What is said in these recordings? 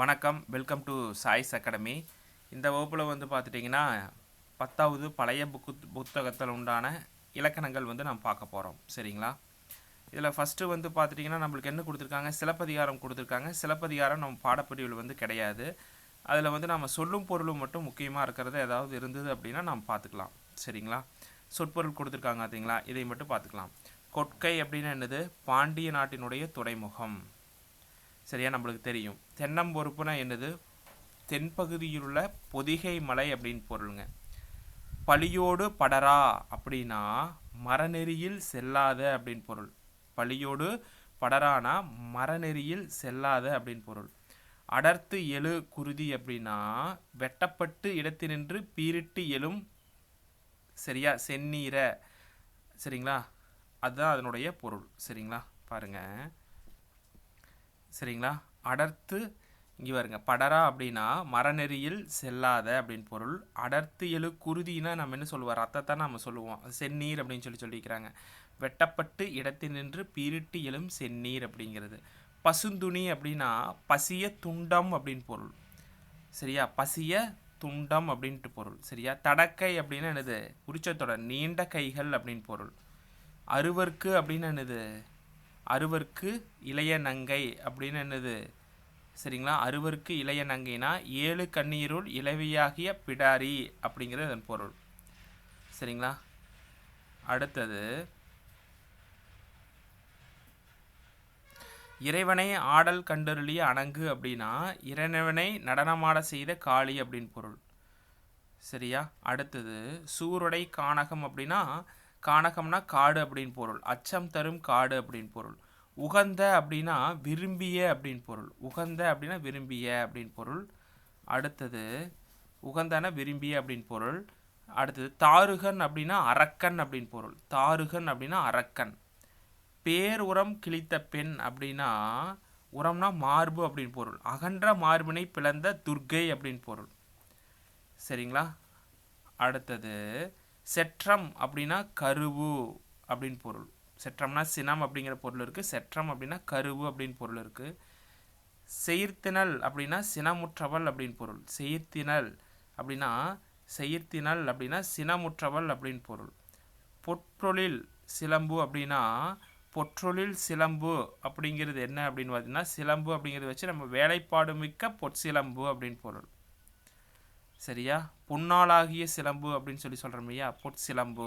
வணக்கம், welcome to choice academy. இந்த வகுப்பில் பார்த்துட்டிங்கன்னா 10வது பழைய புத்தகத்தில் உண்டான இலக்கணங்கள் நாம் பார்க்க போகிறோம். சரிங்களா? இதில் ஃபஸ்ட்டு பார்த்துட்டிங்கன்னா நம்மளுக்கு என்ன கொடுத்துருக்காங்க, சிலப்பதிகாரம் கொடுத்துருக்காங்க. சிலப்பதிகாரம் நம்ம பாடப்பிரிவில் கிடையாது. அதில் நம்ம சொல்லும் பொருளும் மட்டும் முக்கியமாக இருக்கிறது ஏதாவது இருந்தது அப்படின்னா நாம் பார்த்துக்கலாம். சரிங்களா? சொற்பொருள் கொடுத்துருக்காங்க பார்த்தீங்களா, இதை மட்டும் பார்த்துக்கலாம். கொட்கை அப்படின்னு என்னது, பாண்டிய நாட்டினுடைய துறைமுகம். சரியா, நம்மளுக்கு தெரியும். தென்னம்பொறுப்புனா என்னது, தென்பகுதியில் உள்ள பொதிகை மலை அப்படின்னு பொருளுங்க. பழியோடு படரா அப்படின்னா மரநெறியில் செல்லாத அப்படின்னு பொருள். பழியோடு படரானா மரநெறியில் செல்லாத அப்படின்னு பொருள். அடர்த்து எழு குருதி அப்படின்னா வெட்டப்பட்டு இடத்தினின்று பீரிட்டு எழும், சரியா, செந்நீர. சரிங்களா, அதுதான் அதனுடைய பொருள். சரிங்களா, பாருங்க. சரிங்களா, அடர்த்து இங்கே வருங்க, படரா அப்படின்னா மரநெறியில் செல்லாத அப்படின்னு பொருள். அடர்த்து எழு குருதினா நம்ம என்ன சொல்லுவோம், ரத்தத்தை நம்ம சொல்லுவோம், செந்நீர் அப்படின்னு சொல்லிக்கிறாங்க. வெட்டப்பட்டு இடத்தினின்று பீரிட்டு எழும் செந்நீர் அப்படிங்கிறது. பசுந்துணி அப்படின்னா பசிய துண்டம் அப்படின்னு பொருள். சரியா, பசிய துண்டம் அப்படின்ட்டு பொருள். சரியா, தடக்கை அப்படின்னா என்னது, உரிச்சத்தொடர், நீண்ட கைகள் அப்படின்னு பொருள். அருவர்க்கு அப்படின்னு என்னது, அருவர்க்கு இளைய நங்கை அப்படின்னு என்னது. சரிங்களா, அருவருக்கு இளைய நங்கைனா 7 கண்ணீருள் இளவியாகிய பிடாரி அப்படிங்கிறது அதன் பொருள். சரிங்களா, அடுத்தது இறைவனை ஆடல் கண்டருளிய அணங்கு அப்படின்னா இறைவனை நடனமாட செய்த காளி அப்படின்னு பொருள். சரியா, அடுத்தது சூருடை கானகம் அப்படின்னா, கானகம்னா காடு அப்படின்னு பொருள். அச்சம் தரும் காடு அப்படின்னு பொருள். உகந்த அப்படின்னா விரும்பிய அப்படின்னு பொருள். உகந்த அப்படின்னா விரும்பிய அப்படின்னு பொருள். அடுத்தது உகந்தன விரும்பிய அப்படின்னு பொருள். அடுத்தது தாருகன் அப்படின்னா அரக்கன் அப்படின்னு பொருள். தாருகன் அப்படின்னா அரக்கன். பேர் உரம் கிழித்த பெண் அப்படின்னா, உரம்னா மார்பு அப்படின்னு பொருள். அகன்ற மார்பினை பிளந்த துர்க்கை அப்படின்னு பொருள். சரிங்களா, அடுத்தது செற்றம் அப்படின்னா கருவு அப்படின்னு பொருள். செற்றம்னா சினம் அப்படிங்கிற பொருள் இருக்குது. செற்றம் அப்படின்னா கருவு அப்படின்னு பொருள் இருக்குது. செயிர்த்தினல் அப்படின்னா சினமுற்றவள் அப்படின்னு பொருள். செயிர்த்தினல் அப்படின்னா சினமுற்றவள் அப்படின்னு பொருள். பொற்றொழில் சிலம்பு அப்படின்னா, பொற்றொழில் சிலம்பு அப்படிங்கிறது என்ன அப்படின்னு பார்த்தீங்கன்னா, சிலம்பு அப்படிங்கிறத வச்சு நம்ம வேலைப்பாடு மிக்க பொற்சிலம்பு அப்படின்னு பொருள். சரியா, பொன்னாளாகிய சிலம்பு அப்படின்னு சொல்கிறோம் இல்லையா, பொற்சிலம்பு.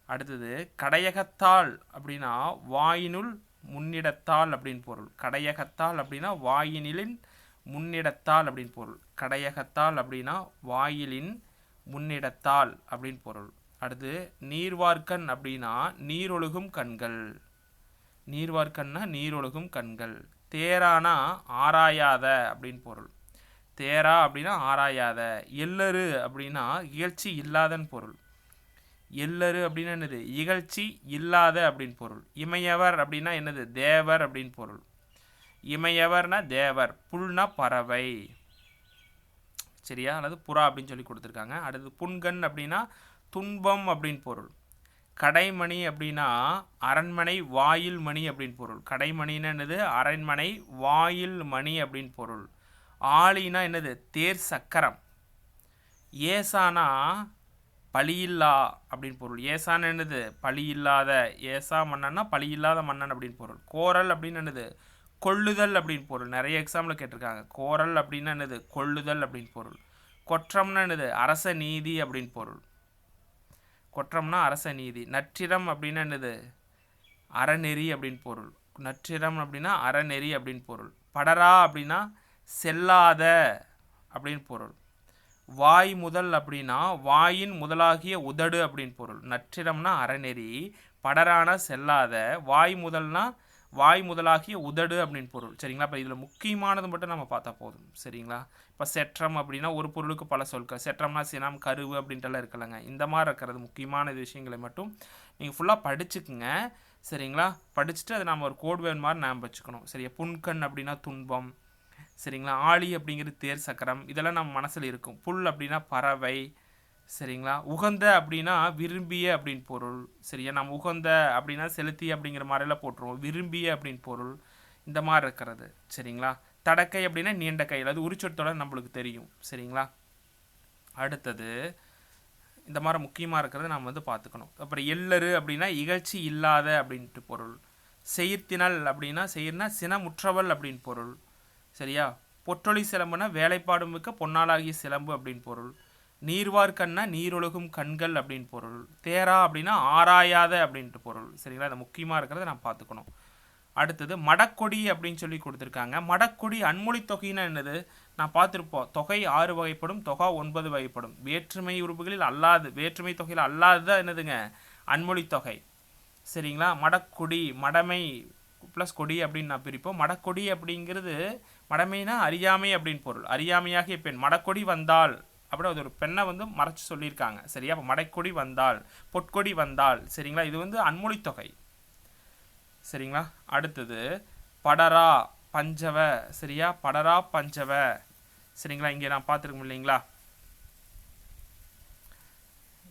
அடுத்தது கடையகத்தால் அப்படின்னா வாயினுள் முன்னிடத்தால் அப்படின்னு பொருள். கடையகத்தால் அப்படின்னா வாயினிலின் முன்னிடத்தால் அப்படின்னு பொருள். கடையகத்தால் அப்படின்னா வாயிலின் முன்னிடத்தால் அப்படின்னு பொருள். அடுத்து நீர்வார்க்கன் அப்படின்னா நீரொழுகும் கண்கள். நீர்வார்க்கன்னா நீரொழுகும் கண்கள். தேரானா ஆராயாத அப்படின்னு பொருள். தேரா அப்படின்னா ஆராயாத. எல்லரு அப்படின்னா இகழ்ச்சி இல்லாதன்னு பொருள். எல்லரு அப்படின்னா என்னது, இகழ்ச்சி இல்லாத அப்படின்னு பொருள். இமையவர் அப்படின்னா என்னது, தேவர் அப்படின்னு பொருள். இமையவர்னா தேவர். புல்னா பறவை. சரியா, அல்லது புறா அப்படின்னு சொல்லி கொடுத்துருக்காங்க. அடுத்து புன்கண் அப்படின்னா துன்பம் அப்படின்னு பொருள். கடைமணி அப்படின்னா அரண்மனை வாயில் மணி அப்படின்னு பொருள். கடைமணின்னா என்னது, அரண்மனை வாயில் மணி அப்படின்னு பொருள். ஆளினா என்னது, தேர் சக்கரம். ஏசானா பழியில்லா அப்படின்னு பொருள். ஏசான்னு என்னது, பழி இல்லாத. ஏசா மன்னன்னா பழி இல்லாத மன்னன் அப்படின்னு பொருள். கோரல் அப்படின்னு என்னது, கொள்ளுதல் அப்படின்னு பொருள். நிறைய எக்ஸாம்பிள் கேட்டிருக்காங்க. கோரல் அப்படின்னா என்னது, கொள்ளுதல் அப்படின்னு பொருள். கொற்றம்னா என்னது, அரச நீதி அப்படின்னு பொருள். கொற்றம்னா அரச நீதி. நற்றிரம் அப்படின்னா என்னது, அறநெறி அப்படின்னு பொருள். நற்றிரம் அப்படின்னா அறநெறி அப்படின்னு பொருள். படரா அப்படின்னா செல்லாத அப்படின்னு பொருள். வாய் முதல் அப்படின்னா வாயின் முதலாகிய உதடு அப்படின்னு பொருள். நற்றிரம்னா அறநெறி, படரான செல்லாத, வாய் முதல்னா வாய் முதலாகிய உதடு அப்படின்னு பொருள். சரிங்களா, இப்போ இதில் முக்கியமானது மட்டும் நம்ம பார்த்தா போதும். சரிங்களா, இப்போ செற்றம் அப்படின்னா ஒரு பொருளுக்கு பல சொற்கள். செற்றம்னா சினம், கருவு அப்படின்ட்டுலாம் இருக்கலங்க. இந்த மாதிரி இருக்கிறது முக்கியமான விஷயங்களை மட்டும் நீங்கள் ஃபுல்லாக படிச்சுக்குங்க. சரிங்களா, படிச்சுட்டு அதை நம்ம ஒரு கோட் வேர்ட் மாதிரி ஞாபகம் வச்சுக்கணும். சரியா, புன்கண் அப்படின்னா துன்பம். சரிங்களா, ஆழி அப்படிங்கிறது தேர் சக்கரம். இதெல்லாம் நம்ம மனசில் இருக்கும். புல் அப்படின்னா பறவை. சரிங்களா, உகந்த அப்படின்னா விரும்பிய அப்படின்னு பொருள். சரியா, நம்ம உகந்த அப்படின்னா செலுத்தி அப்படிங்கிற மாதிரிலாம் போட்டுருவோம். விரும்பிய அப்படின்னு பொருள். இந்த மாதிரி இருக்கிறது. சரிங்களா, தடக்கை அப்படின்னா நீண்ட கை, அது உரிச்சொற்றோட நம்மளுக்கு தெரியும். சரிங்களா? அடுத்தது இந்த மாதிரி முக்கியமாக இருக்கிறத நாம் வந்து பார்த்துக்கணும். அப்புறம் எள்ளரு அப்படின்னா இகழ்ச்சி இல்லாத அப்படின்ட்டு பொருள். செயிர்த்தினல் அப்படின்னா செயிர்னா சினமுற்றவள் அப்படின்னு பொருள். சரியா? பொற்றொழி சிலம்புனா வேலைப்பாடு மிக்க பொன்னாளாகிய சிலம்பு அப்படின்னு பொருள். நீர்வார்கண்ணா நீரொழுகும் கண்கள் அப்படின்னு பொருள். தேரா அப்படின்னா ஆராயாத அப்படின்ட்டு பொருள். சரிங்களா? அது முக்கியமாக இருக்கிறத நான் பார்த்துக்கணும். அடுத்தது மடக்கொடி அப்படின்னு சொல்லி கொடுத்துருக்காங்க. மடக்கொடி அன்மொழி தொகைன்னா என்னது? நான் பார்த்துருப்போம். தொகை 6 வகைப்படும், தொகை 9 வகைப்படும். வேற்றுமை உறுப்புகளில் அல்லாது, வேற்றுமை தொகையில் அல்லாது தான் என்னதுங்க அன்மொழி தொகை. சரிங்களா? மடக்கொடி, மடமை ப்ளஸ் கொடி அப்படின்னு நான் பிரிப்போம். மடக்கொடி அப்படிங்கிறது மடமைனா அறியாமை அப்படின்னு பொருள். அறியாமையாகிய பெண். மடக்கொடி வந்தால் அப்படி அது ஒரு பெண்ணை வந்து மறைச்சு சொல்லியிருக்காங்க. சரியா? அப்போ மடக்கொடி வந்தால், பொற்கொடி வந்தால். சரிங்களா? இது வந்து அன்மொழி தொகை. சரிங்களா? அடுத்தது படரா பஞ்சவ. சரியா? படரா பஞ்சவ. சரிங்களா? இங்கே நான் பார்த்துருக்கோம் இல்லைங்களா?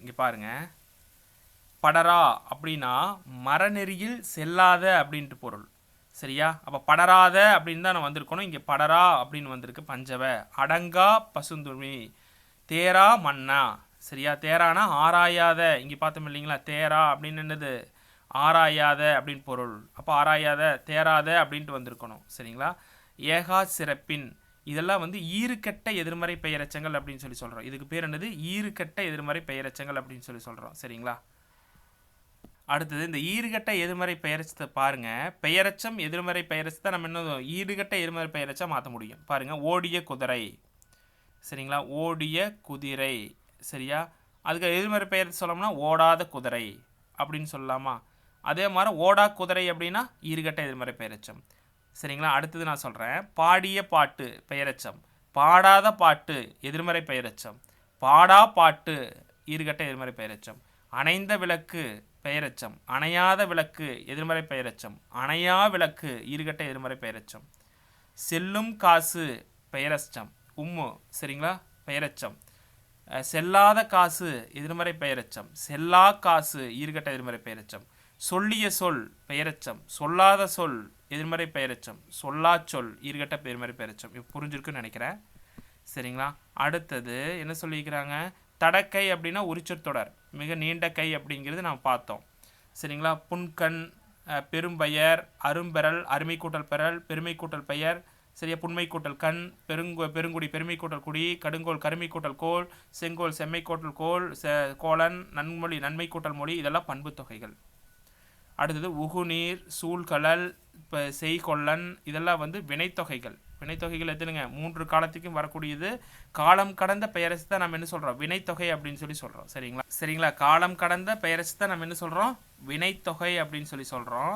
இங்கே பாருங்க. படரா அப்படின்னா மரநெறியில் செல்லாத அப்படின்ட்டு பொருள். சரியா? அப்போ படராத அப்படின்னு தான் நான் வந்திருக்கணும். இங்கே படரா அப்படின்னு வந்திருக்கு. பஞ்சவ. அடங்கா பசுந்துமி. தேரா மன்னா. சரியா? தேரானா ஆராயாத. இங்கே பார்த்தோம் இல்லைங்களா? தேரா அப்படின்னு என்னது? ஆராயாத அப்படின்னு பொருள். அப்போ ஆராயாத, தேராத அப்படின்ட்டு வந்திருக்கணும். சரிங்களா? ஏகா சிறப்பின். இதெல்லாம் வந்து ஈறுகெட்ட எதிர்மறை பெயரச்சங்கள் அப்படின்னு சொல்லி சொல்கிறோம். இதுக்கு பேர் என்னது? ஈறுகெட்ட எதிர்மறை பெயரச்சங்கள் அப்படின்னு சொல்லி சொல்கிறோம். சரிங்களா? அடுத்தது இந்த ஈறுகெட்ட எதிர்மறை பெயரச்சத்தை பாருங்க. பெயரச்சம் எதிர்மறை பெயரச்சத்தை நம்ம என்ன ஈடுகட்ட எதிர்மறை பெயரச்சா மாற்ற முடியும். பாருங்க. ஓடிய குதிரை. சரிங்களா? ஓடிய குதிரை. சரியா? அதுக்கு எதிர்மறை பெயர் சொல்லணும்னா ஓடாத குதிரை அப்படின்னு சொல்லலாமா? அதே மாதிரி ஓடா குதிரை அப்படின்னா ஈறுகட்ட எதிர்மறை பெயரச்சம். சரிங்களா? அடுத்தது நான் சொல்கிறேன். பாடிய பாட்டு பெயரச்சம். பாடாத பாட்டு எதிர்மறை பெயரச்சம். பாடா பாட்டு ஈறுகட்ட எதிர்மறை பெயரச்சம். அணைந்த விளக்கு பெயரச்சம். அணையாத விளக்கு எதிர்மறை பெயரச்சம். அணையா விளக்கு ஈறுகட்ட எதிர்மறை பெயரச்சம். செல்லும் காசு பெயரச்சம். உம்மு. சரிங்களா? பெயரச்சம். செல்லாத காசு எதிர்மறை பெயரச்சம். செல்லா காசு ஈறுகட்ட எதிர்மறை பெயரச்சம். சொல்லிய சொல் பெயரச்சம். சொல்லாத சொல் எதிர்மறை பெயரச்சம். சொல்லா சொல் ஈறுகட்ட எதிர்மறை பெயரச்சம். இப்போ புரிஞ்சிருக்குன்னு நினைக்கிறேன். சரிங்களா? அடுத்தது என்ன சொல்லியிருக்கிறாங்க? தடக்கை அப்படின்னா உரிச்சொற்றொடர். மிக நீண்ட கை அப்படிங்கிறது நாம் பார்த்தோம். சரிங்களா? புன்கண், பெரும்பெயர், அரும்பெறல், அருமை கூட்டல் பெறல், பெருமை கூட்டல் பெயர். சரியா? புன்மை கூட்டல் கண், பெருங்குடி பெருமை கூட்டல் குடி, கடுங்கோல் கருமை கூட்டல் கோல், செங்கோல் செம்மை கூட்டல் கோல், கோலன், நன்மொழி நன்மை கூட்டல் மொழி. இதெல்லாம் பண்பு தொகைகள். அடுத்தது உகுநீர், சூழ்கலல், இப்போ செய்கொள்ளன். இதெல்லாம் வந்து வினைத்தொகைகள். வினைத்தொகைகள் எத்தனைங்க? 3 காலத்துக்கும் வரக்கூடியது. காலம் கடந்த பெயரசு தான் நம்ம என்ன சொல்கிறோம்? வினைத்தொகை அப்படின்னு சொல்லி சொல்கிறோம். சரிங்களா? காலம் கடந்த பெயரசு தான் நம்ம என்ன சொல்கிறோம்? வினைத்தொகை அப்படின்னு சொல்லி சொல்கிறோம்.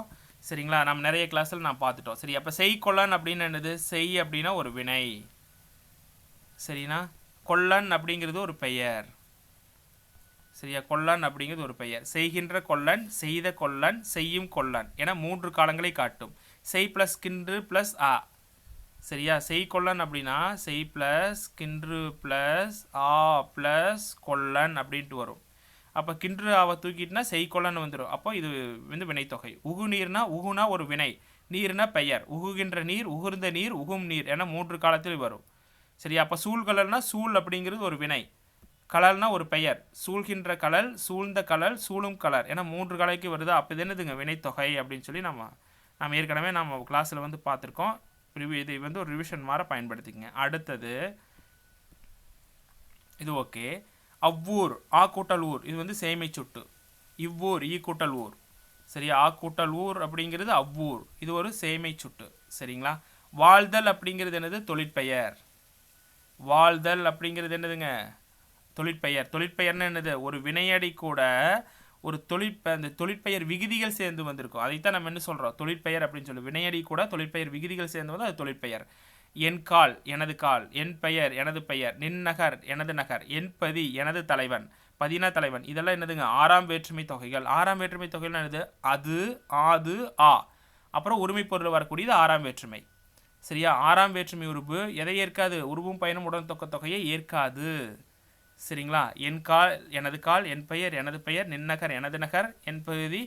சரிங்களா? நம்ம நிறைய கிளாஸில் நான் பார்த்துட்டோம். சரி, அப்போ செய்கொள்ளன் அப்படின்னு என்னது? செய் அப்படின்னா ஒரு வினை. சரிண்ணா? கொள்ளன் அப்படிங்கிறது ஒரு பெயர். சரியா? கொள்ளன் அப்படிங்கிறது ஒரு பெயர். செய்கின்ற கொள்ளன், செய்த கொள்ளன், செய்யும் கொள்ளன் என 3 காலங்களை காட்டும். செய் ப்ளஸ் கின்று ப்ளஸ் ஆ. சரியா? செய் கொள்ளன் அப்படின்னா செய் ப்ளஸ் கின்று ப்ளஸ் ஆ ப்ளஸ் கொள்ளன் அப்படின்ட்டு வரும். அப்போ கின்று ஆவை தூக்கிட்டுனா செய் கொள்ளன் வந்துடும். அப்போ இது வந்து வினைத்தொகை. உகு நீர்னா உகுனா ஒரு வினை, நீர்னா பெயர். உகுகின்ற நீர், உகுர்ந்த நீர், உகும் நீர் என 3 காலத்தில் வரும். சரியா? அப்போ சூழ்கலல்னா சூழ் அப்படிங்கிறது ஒரு வினை, கலல்னா ஒரு பெயர். சூழ்கின்ற கலல், சூழ்ந்த கலல், சூழும் கலர் என 3 காலைக்கு வருது. அப்போ இது என்னதுங்க? வினைத்தொகை அப்படின்னு சொல்லி நம்ம ஏற்கனவே நம்ம கிளாஸில் வந்து பார்த்துருக்கோம். இது வந்து ஒரு ரிவிஷன் மாதிரி பயன்படுத்திக்கங்க. அடுத்தது இது ஓகே. அவ்வூர், ஆ கூட்டல் ஊர், இது வந்து சேமை சுட்டு. இவ்வூர், ஈ கூட்டல் ஊர். சரியா? ஆ கூட்டல் ஊர் அப்படிங்கிறது அவ்வூர், இது ஒரு சேமை சுட்டு. சரிங்களா? வாழ்தல் அப்படிங்கிறது என்னது? தொழிற்பெயர். வாழ்தல் அப்படிங்கிறது என்னதுங்க? தொழிற்பெயர். தொழிற்பெயர்னு என்னது? ஒரு வினையடி கூட ஒரு அந்த தொழிற்பெயர் விகுதிகள் சேர்ந்து வந்திருக்கும். அதைத்தான் நம்ம என்ன சொல்கிறோம்? தொழிற்பெயர் அப்படின்னு சொல்லி. வினையடி கூட தொழிற்பெயர் விகுதிகள் சேர்ந்து வந்து அது தொழிற்பெயர். என் கால், எனது கால். என் பெயர், எனது பெயர். நின் நகர், எனது நகர். என் பதி, எனது தலைவன். பதினா தலைவன். இதெல்லாம் என்னதுங்க? 6ஆம் வேற்றுமை தொகைகள். 6ஆம் வேற்றுமை தொகைகள் என்னது? அது, ஆது, ஆ. அப்புறம் உரிமை பொருள் வரக்கூடியது 6ஆம் வேற்றுமை. சரியா? 6ஆம் வேற்றுமை உறுப்பு எதை ஏற்காது? உருவும் பயனும் உடன் தொகையை ஏற்காது. சரிங்களா? என் கால், எனது கால். என் பெயர், எனது பெயர். நின்னகர், எனது நகர். என் பகுதி,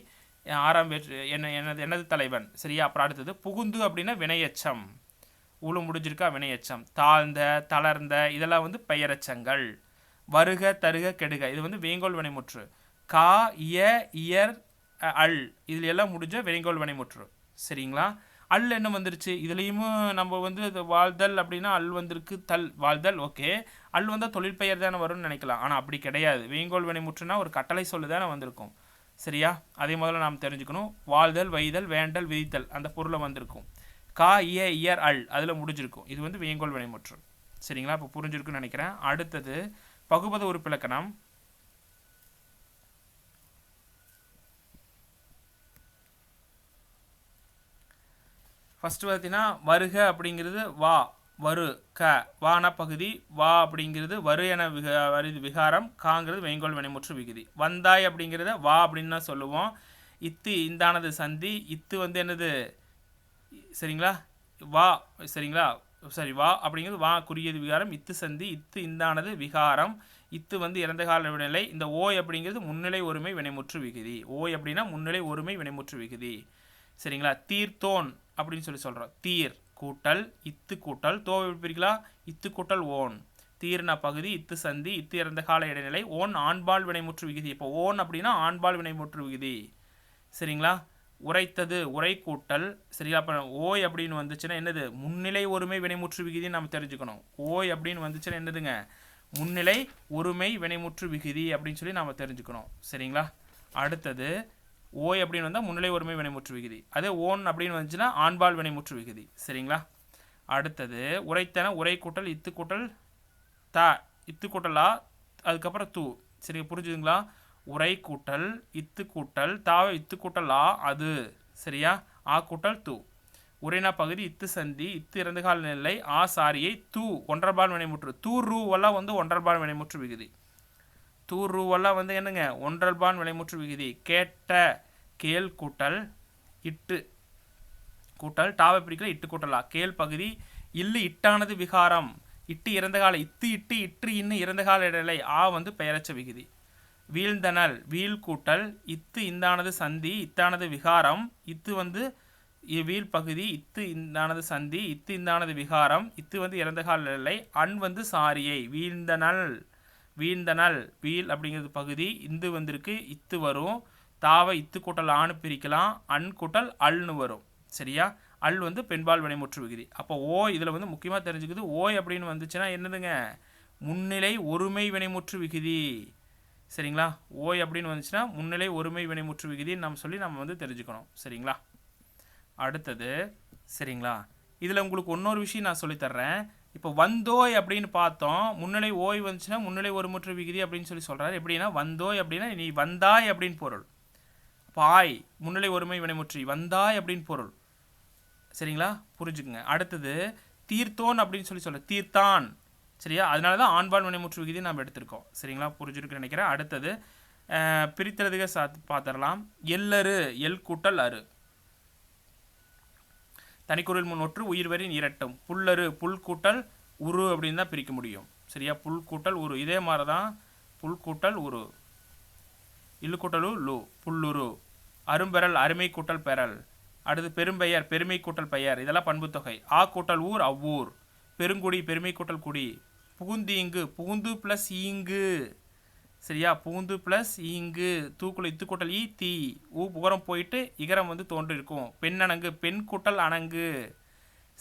6ஆம் வேற்று எனது தலைவன். சரியா? அப்புறம் அடுத்தது புகுந்து அப்படின்னா வினையச்சம். ஊழு முடிஞ்சிருக்கா வினையெச்சம். தாழ்ந்த, தளர்ந்த இதெல்லாம் வந்து பெயரெச்சங்கள். வருக, தருக, கெடுக இது வந்து வேங்கோல் வினைமுற்று. கா, இய, இயர், அல் இதில் எல்லாம் முடிஞ்ச வினைங்கோல் வினைமுற்று. சரிங்களா? அல் என்ன வந்துருச்சு? இதுலேயும் நம்ம வந்து வாழ்தல் அப்படின்னா அல் வந்திருக்கு. தல் வாழ்தல் ஓகே. அல் வந்தால் தொழில் பெயர் தானே வரும்னு நினைக்கலாம். ஆனால் அப்படி கிடையாது. வேங்கோல் வினைமுற்றுனா ஒரு கட்டளை சொல்லு தானே வந்திருக்கும். சரியா? அதே முதல்ல நாம் தெரிஞ்சுக்கணும். வாழ்தல், வைதல், வேண்டல், விதித்தல் அந்த பொருளை வந்திருக்கும். கா, இய, இயர், அல் அதில் முடிஞ்சிருக்கும். இது வந்து வேங்கோல் வினைமுற்று. சரிங்களா? இப்போ புரிஞ்சிருக்குன்னு நினைக்கிறேன். அடுத்தது பகுபத உறுப்பிலக்கணம். ஃபஸ்ட்டு பார்த்தீங்கன்னா வருக அப்படிங்கிறது வா, வரு, க வான பகுதி, வா அப்படிங்கிறது வரு என விகாரம், காங்கிறது வேங்கோல் வினைமுற்று விகுதி. வந்தாய் அப்படிங்கிறத வா அப்படின்னு தான் சொல்லுவோம். இத்து இந்தானது சந்தி, இத்து வந்து என்னது சரிங்களா? வா சரிங்களா? சரி வா அப்படிங்கிறது வா குறியது விகாரம், இத்து சந்தி, இத்து இந்தானது விகாரம், இத்து வந்து இறந்த கால வினைநிலை. இந்த ஓய் அப்படிங்கிறது முன்னிலை ஒருமை வினைமுற்று விகுதி. ஓய் அப்படின்னா முன்னிலை ஒருமை வினைமுற்று விகுதி. சரிங்களா? தீர்த்தோன் அப்படின்னு சொல்கிறோம். தீர் கூட்டல் இத்து கூட்டல் தோவை பிரிக்கலாம். இத்து கூட்டல் ஓன். தீர்னா பகுதி, இத்து சந்தி, இத்து இறந்த கால இடைநிலை, ஓன் ஆண்பால் வினைமுற்று விகுதி. இப்போ ஓன் அப்படின்னா ஆண்பால் வினைமுற்று விகுதி. சரிங்களா? உரைத்தது உரை கூட்டல். சரிங்களா? அப்போ ஓய் அப்படின்னு வந்துச்சுன்னா என்னது? முன்னிலை ஒருமை வினைமுற்று விகுதின்னு நம்ம தெரிஞ்சுக்கணும். ஓய் அப்படின்னு வந்துச்சுன்னா என்னதுங்க? முன்னிலை ஒருமை வினைமுற்று விகுதி அப்படின்னு சொல்லி நம்ம தெரிஞ்சுக்கணும். சரிங்களா? அடுத்தது ஓய் அப்படின்னு வந்தால் முன்னிலை ஒருமை வினைமுற்று விகுதி. அதே ஓன் அப்படின்னு வந்துச்சுன்னா ஆண்பால் வினைமுற்று விகுதி. சரிங்களா? அடுத்தது உரைத்தன உரை கூட்டல் இத்து கூட்டல் த, இத்து கூட்டலா, அதுக்கப்புறம் தூ. சரி புரிஞ்சுதுங்களா? உரை கூட்டல் இத்து கூட்டல் தாவை இத்து கூட்டல் ஆ அது. சரியா? ஆ கூட்டல் தூ. உரைனா பகுதி, இத்து சந்தி, இத்து இறந்த கால நிலை, ஆ சாரியை, தூ ஒன்றர்பால் வினைமுற்று. தூ ரூவெல்லாம் வந்து ஒன்றர்பால் வினைமுற்று விகுதி. தூர்ருவெல்லாம் வந்து என்னங்க? ஒன்றல்பான் வினைமுற்று விகுதி. கேட்ட கேள் கூட்டல் இட்டு கூட்டல் டாவை பிரிக்கல இட்டு கூட்டலா. கேள் பகுதி, இல்லு இட்டானது விகாரம், இட்டு இறந்த கால, இத்து இட்டு இற்று இன்னும் இறந்த கால இடைநிலை, ஆ வந்து பெயரச்ச விகுதி. வீழ்ந்தனல் வீழ் கூட்டல் இத்து இந்தானது சந்தி, இத்தானது விகாரம், இத்து வந்து வீழ் பகுதி, இத்து இந்தானது சந்தி, இத்து இந்தானது விகாரம், இத்து வந்து இறந்த கால இடைநிலை, அன் வந்து சாரியை. வீழ்ந்தனல் வீழ்ந்தனல் வீழ் அப்படிங்கிறது பகுதி, இந்து வந்திருக்கு, இத்து வரும். தாவை இத்து கூட்டல் ஆணு பிரிக்கலாம், அன் கூட்டல் அல்னு வரும். சரியா? அல் வந்து பெண்பால் வினைமுற்று விகுதி. அப்போ ஓ இதில் வந்து முக்கியமாக தெரிஞ்சுக்குது. ஓய் அப்படின்னு வந்துச்சுன்னா என்னதுங்க? முன்னிலை ஒருமை வினைமுற்று விகுதி. சரிங்களா? ஓய் அப்படின்னு வந்துச்சுன்னா முன்னிலை ஒருமை வினைமுற்று விகுதின்னு நம்ம சொல்லி நம்ம வந்து தெரிஞ்சுக்கணும். சரிங்களா? அடுத்தது சரிங்களா? இதில் உங்களுக்கு இன்னொரு விஷயம் நான் சொல்லித்தர்றேன். இப்போ வந்தோய் அப்படின்னு பார்த்தோம். முன்னிலை ஓய் வந்துச்சுன்னா முன்னிலை ஒருமுற்று விகுதி அப்படின்னு சொல்லி சொல்கிறாரு. எப்படின்னா வந்தோய் அப்படின்னா நீ வந்தாய் அப்படின்னு பொருள். பாய் முன்னிலை ஒருமை வினைமுற்றி, வந்தாய் அப்படின்னு பொருள். சரிங்களா? புரிஞ்சுக்குங்க. அடுத்தது தீர்த்தோன் அப்படின்னு சொல்லி தீர்த்தான். சரியா? அதனால தான் ஆண்பால் வினைமுற்று விகுதி நம்ம எடுத்திருக்கோம். சரிங்களா? புரிஞ்சுருக்குன்னு நினைக்கிறேன். அடுத்தது பிரித்தெழுதுக பார்த்துடலாம். எல்லரு எல் கூட்டல் அரு. தனிக்குறில் முன் ஒற்று உயிர்வரின் இரட்டும். புல்லரு புல் கூட்டல் உரு அப்படின்னு தான் பிரிக்க முடியும். சரியா? புல் கூட்டல் உரு. இதே மாதிரி தான் புல் கூட்டல் உரு. இல்லு கூட்டலு லு புல்லுரு. அரும்பெறல் அருமை கூட்டல் பெறல். அடுத்து பெரும்பெயர் பெருமை கூட்டல் பெயர். இதெல்லாம் பண்புத்தொகை. ஆ கூட்டல் ஊர் அவ்வூர். பெருங்குடி பெருமை கூட்டல் குடி. புகுந்தீங்கு புகுந்து ப்ளஸ் ஈங்கு. சரியா? புகுந்து ப்ளஸ் ஈங்கு. தூக்குள்ள இத்து கூட்டல் ஈ தீ. ஊ புகரம் போயிட்டு இகரம் வந்து தோன்றிருக்கும். பெண்ணணங்கு பெண் கூட்டல் அணங்கு.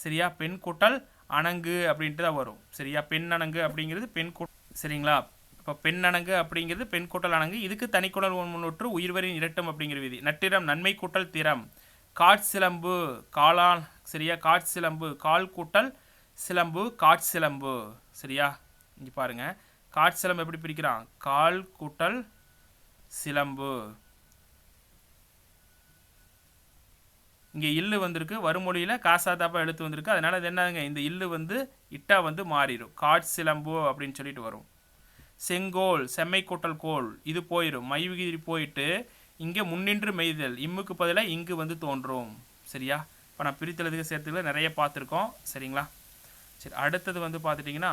சரியா? பெண் கூட்டல் அணங்கு அப்படின்ட்டு தான் வரும். சரியா? பெண்ணணங்கு அப்படிங்கிறது பெண் சரிங்களா? இப்போ பெண்ணணங்கு அப்படிங்கிறது பெண் கூட்டல் அணங்கு. இதுக்கு தனிக்குடல் முன்னொற்று உயிர்வரின் இரட்டம் அப்படிங்கிற விதி. நட்டிரம் நன்மை கூட்டல் திறம். காட்சிலம்பு காளான். சரியா? காட்சிலம்பு கால் கூட்டல் சிலம்பு காட்சிலம்பு. சரியா? இங்கே பாருங்க, காட்சிலம்பு எப்படி பிரிக்கிறான்? கால் கூட்டல் சிலம்பு. இங்கே இல்லு வந்திருக்கு, வருமொழியில் காசாதாப்பா எழுத்து வந்திருக்கு. அதனால அது என்னங்க? இந்த இல்லு வந்து இட்டா வந்து மாறிடும். காட்சிலம்பு அப்படின்னு சொல்லிட்டு வரும். செங்கோல் செம்மை கூட்டல் கோல் இது போயிடும். மைவிகிரி போயிட்டு இங்கே முன்னின்று மெய்தல் இம்முக்கு பதிலாக இங்கு வந்து தோன்றும். சரியா? இப்போ நான் பிரித்தெழுதுக சேர்த்துக்களை நிறைய பார்த்துருக்கோம். சரிங்களா? சரி, அடுத்தது வந்து பார்த்துட்டிங்கன்னா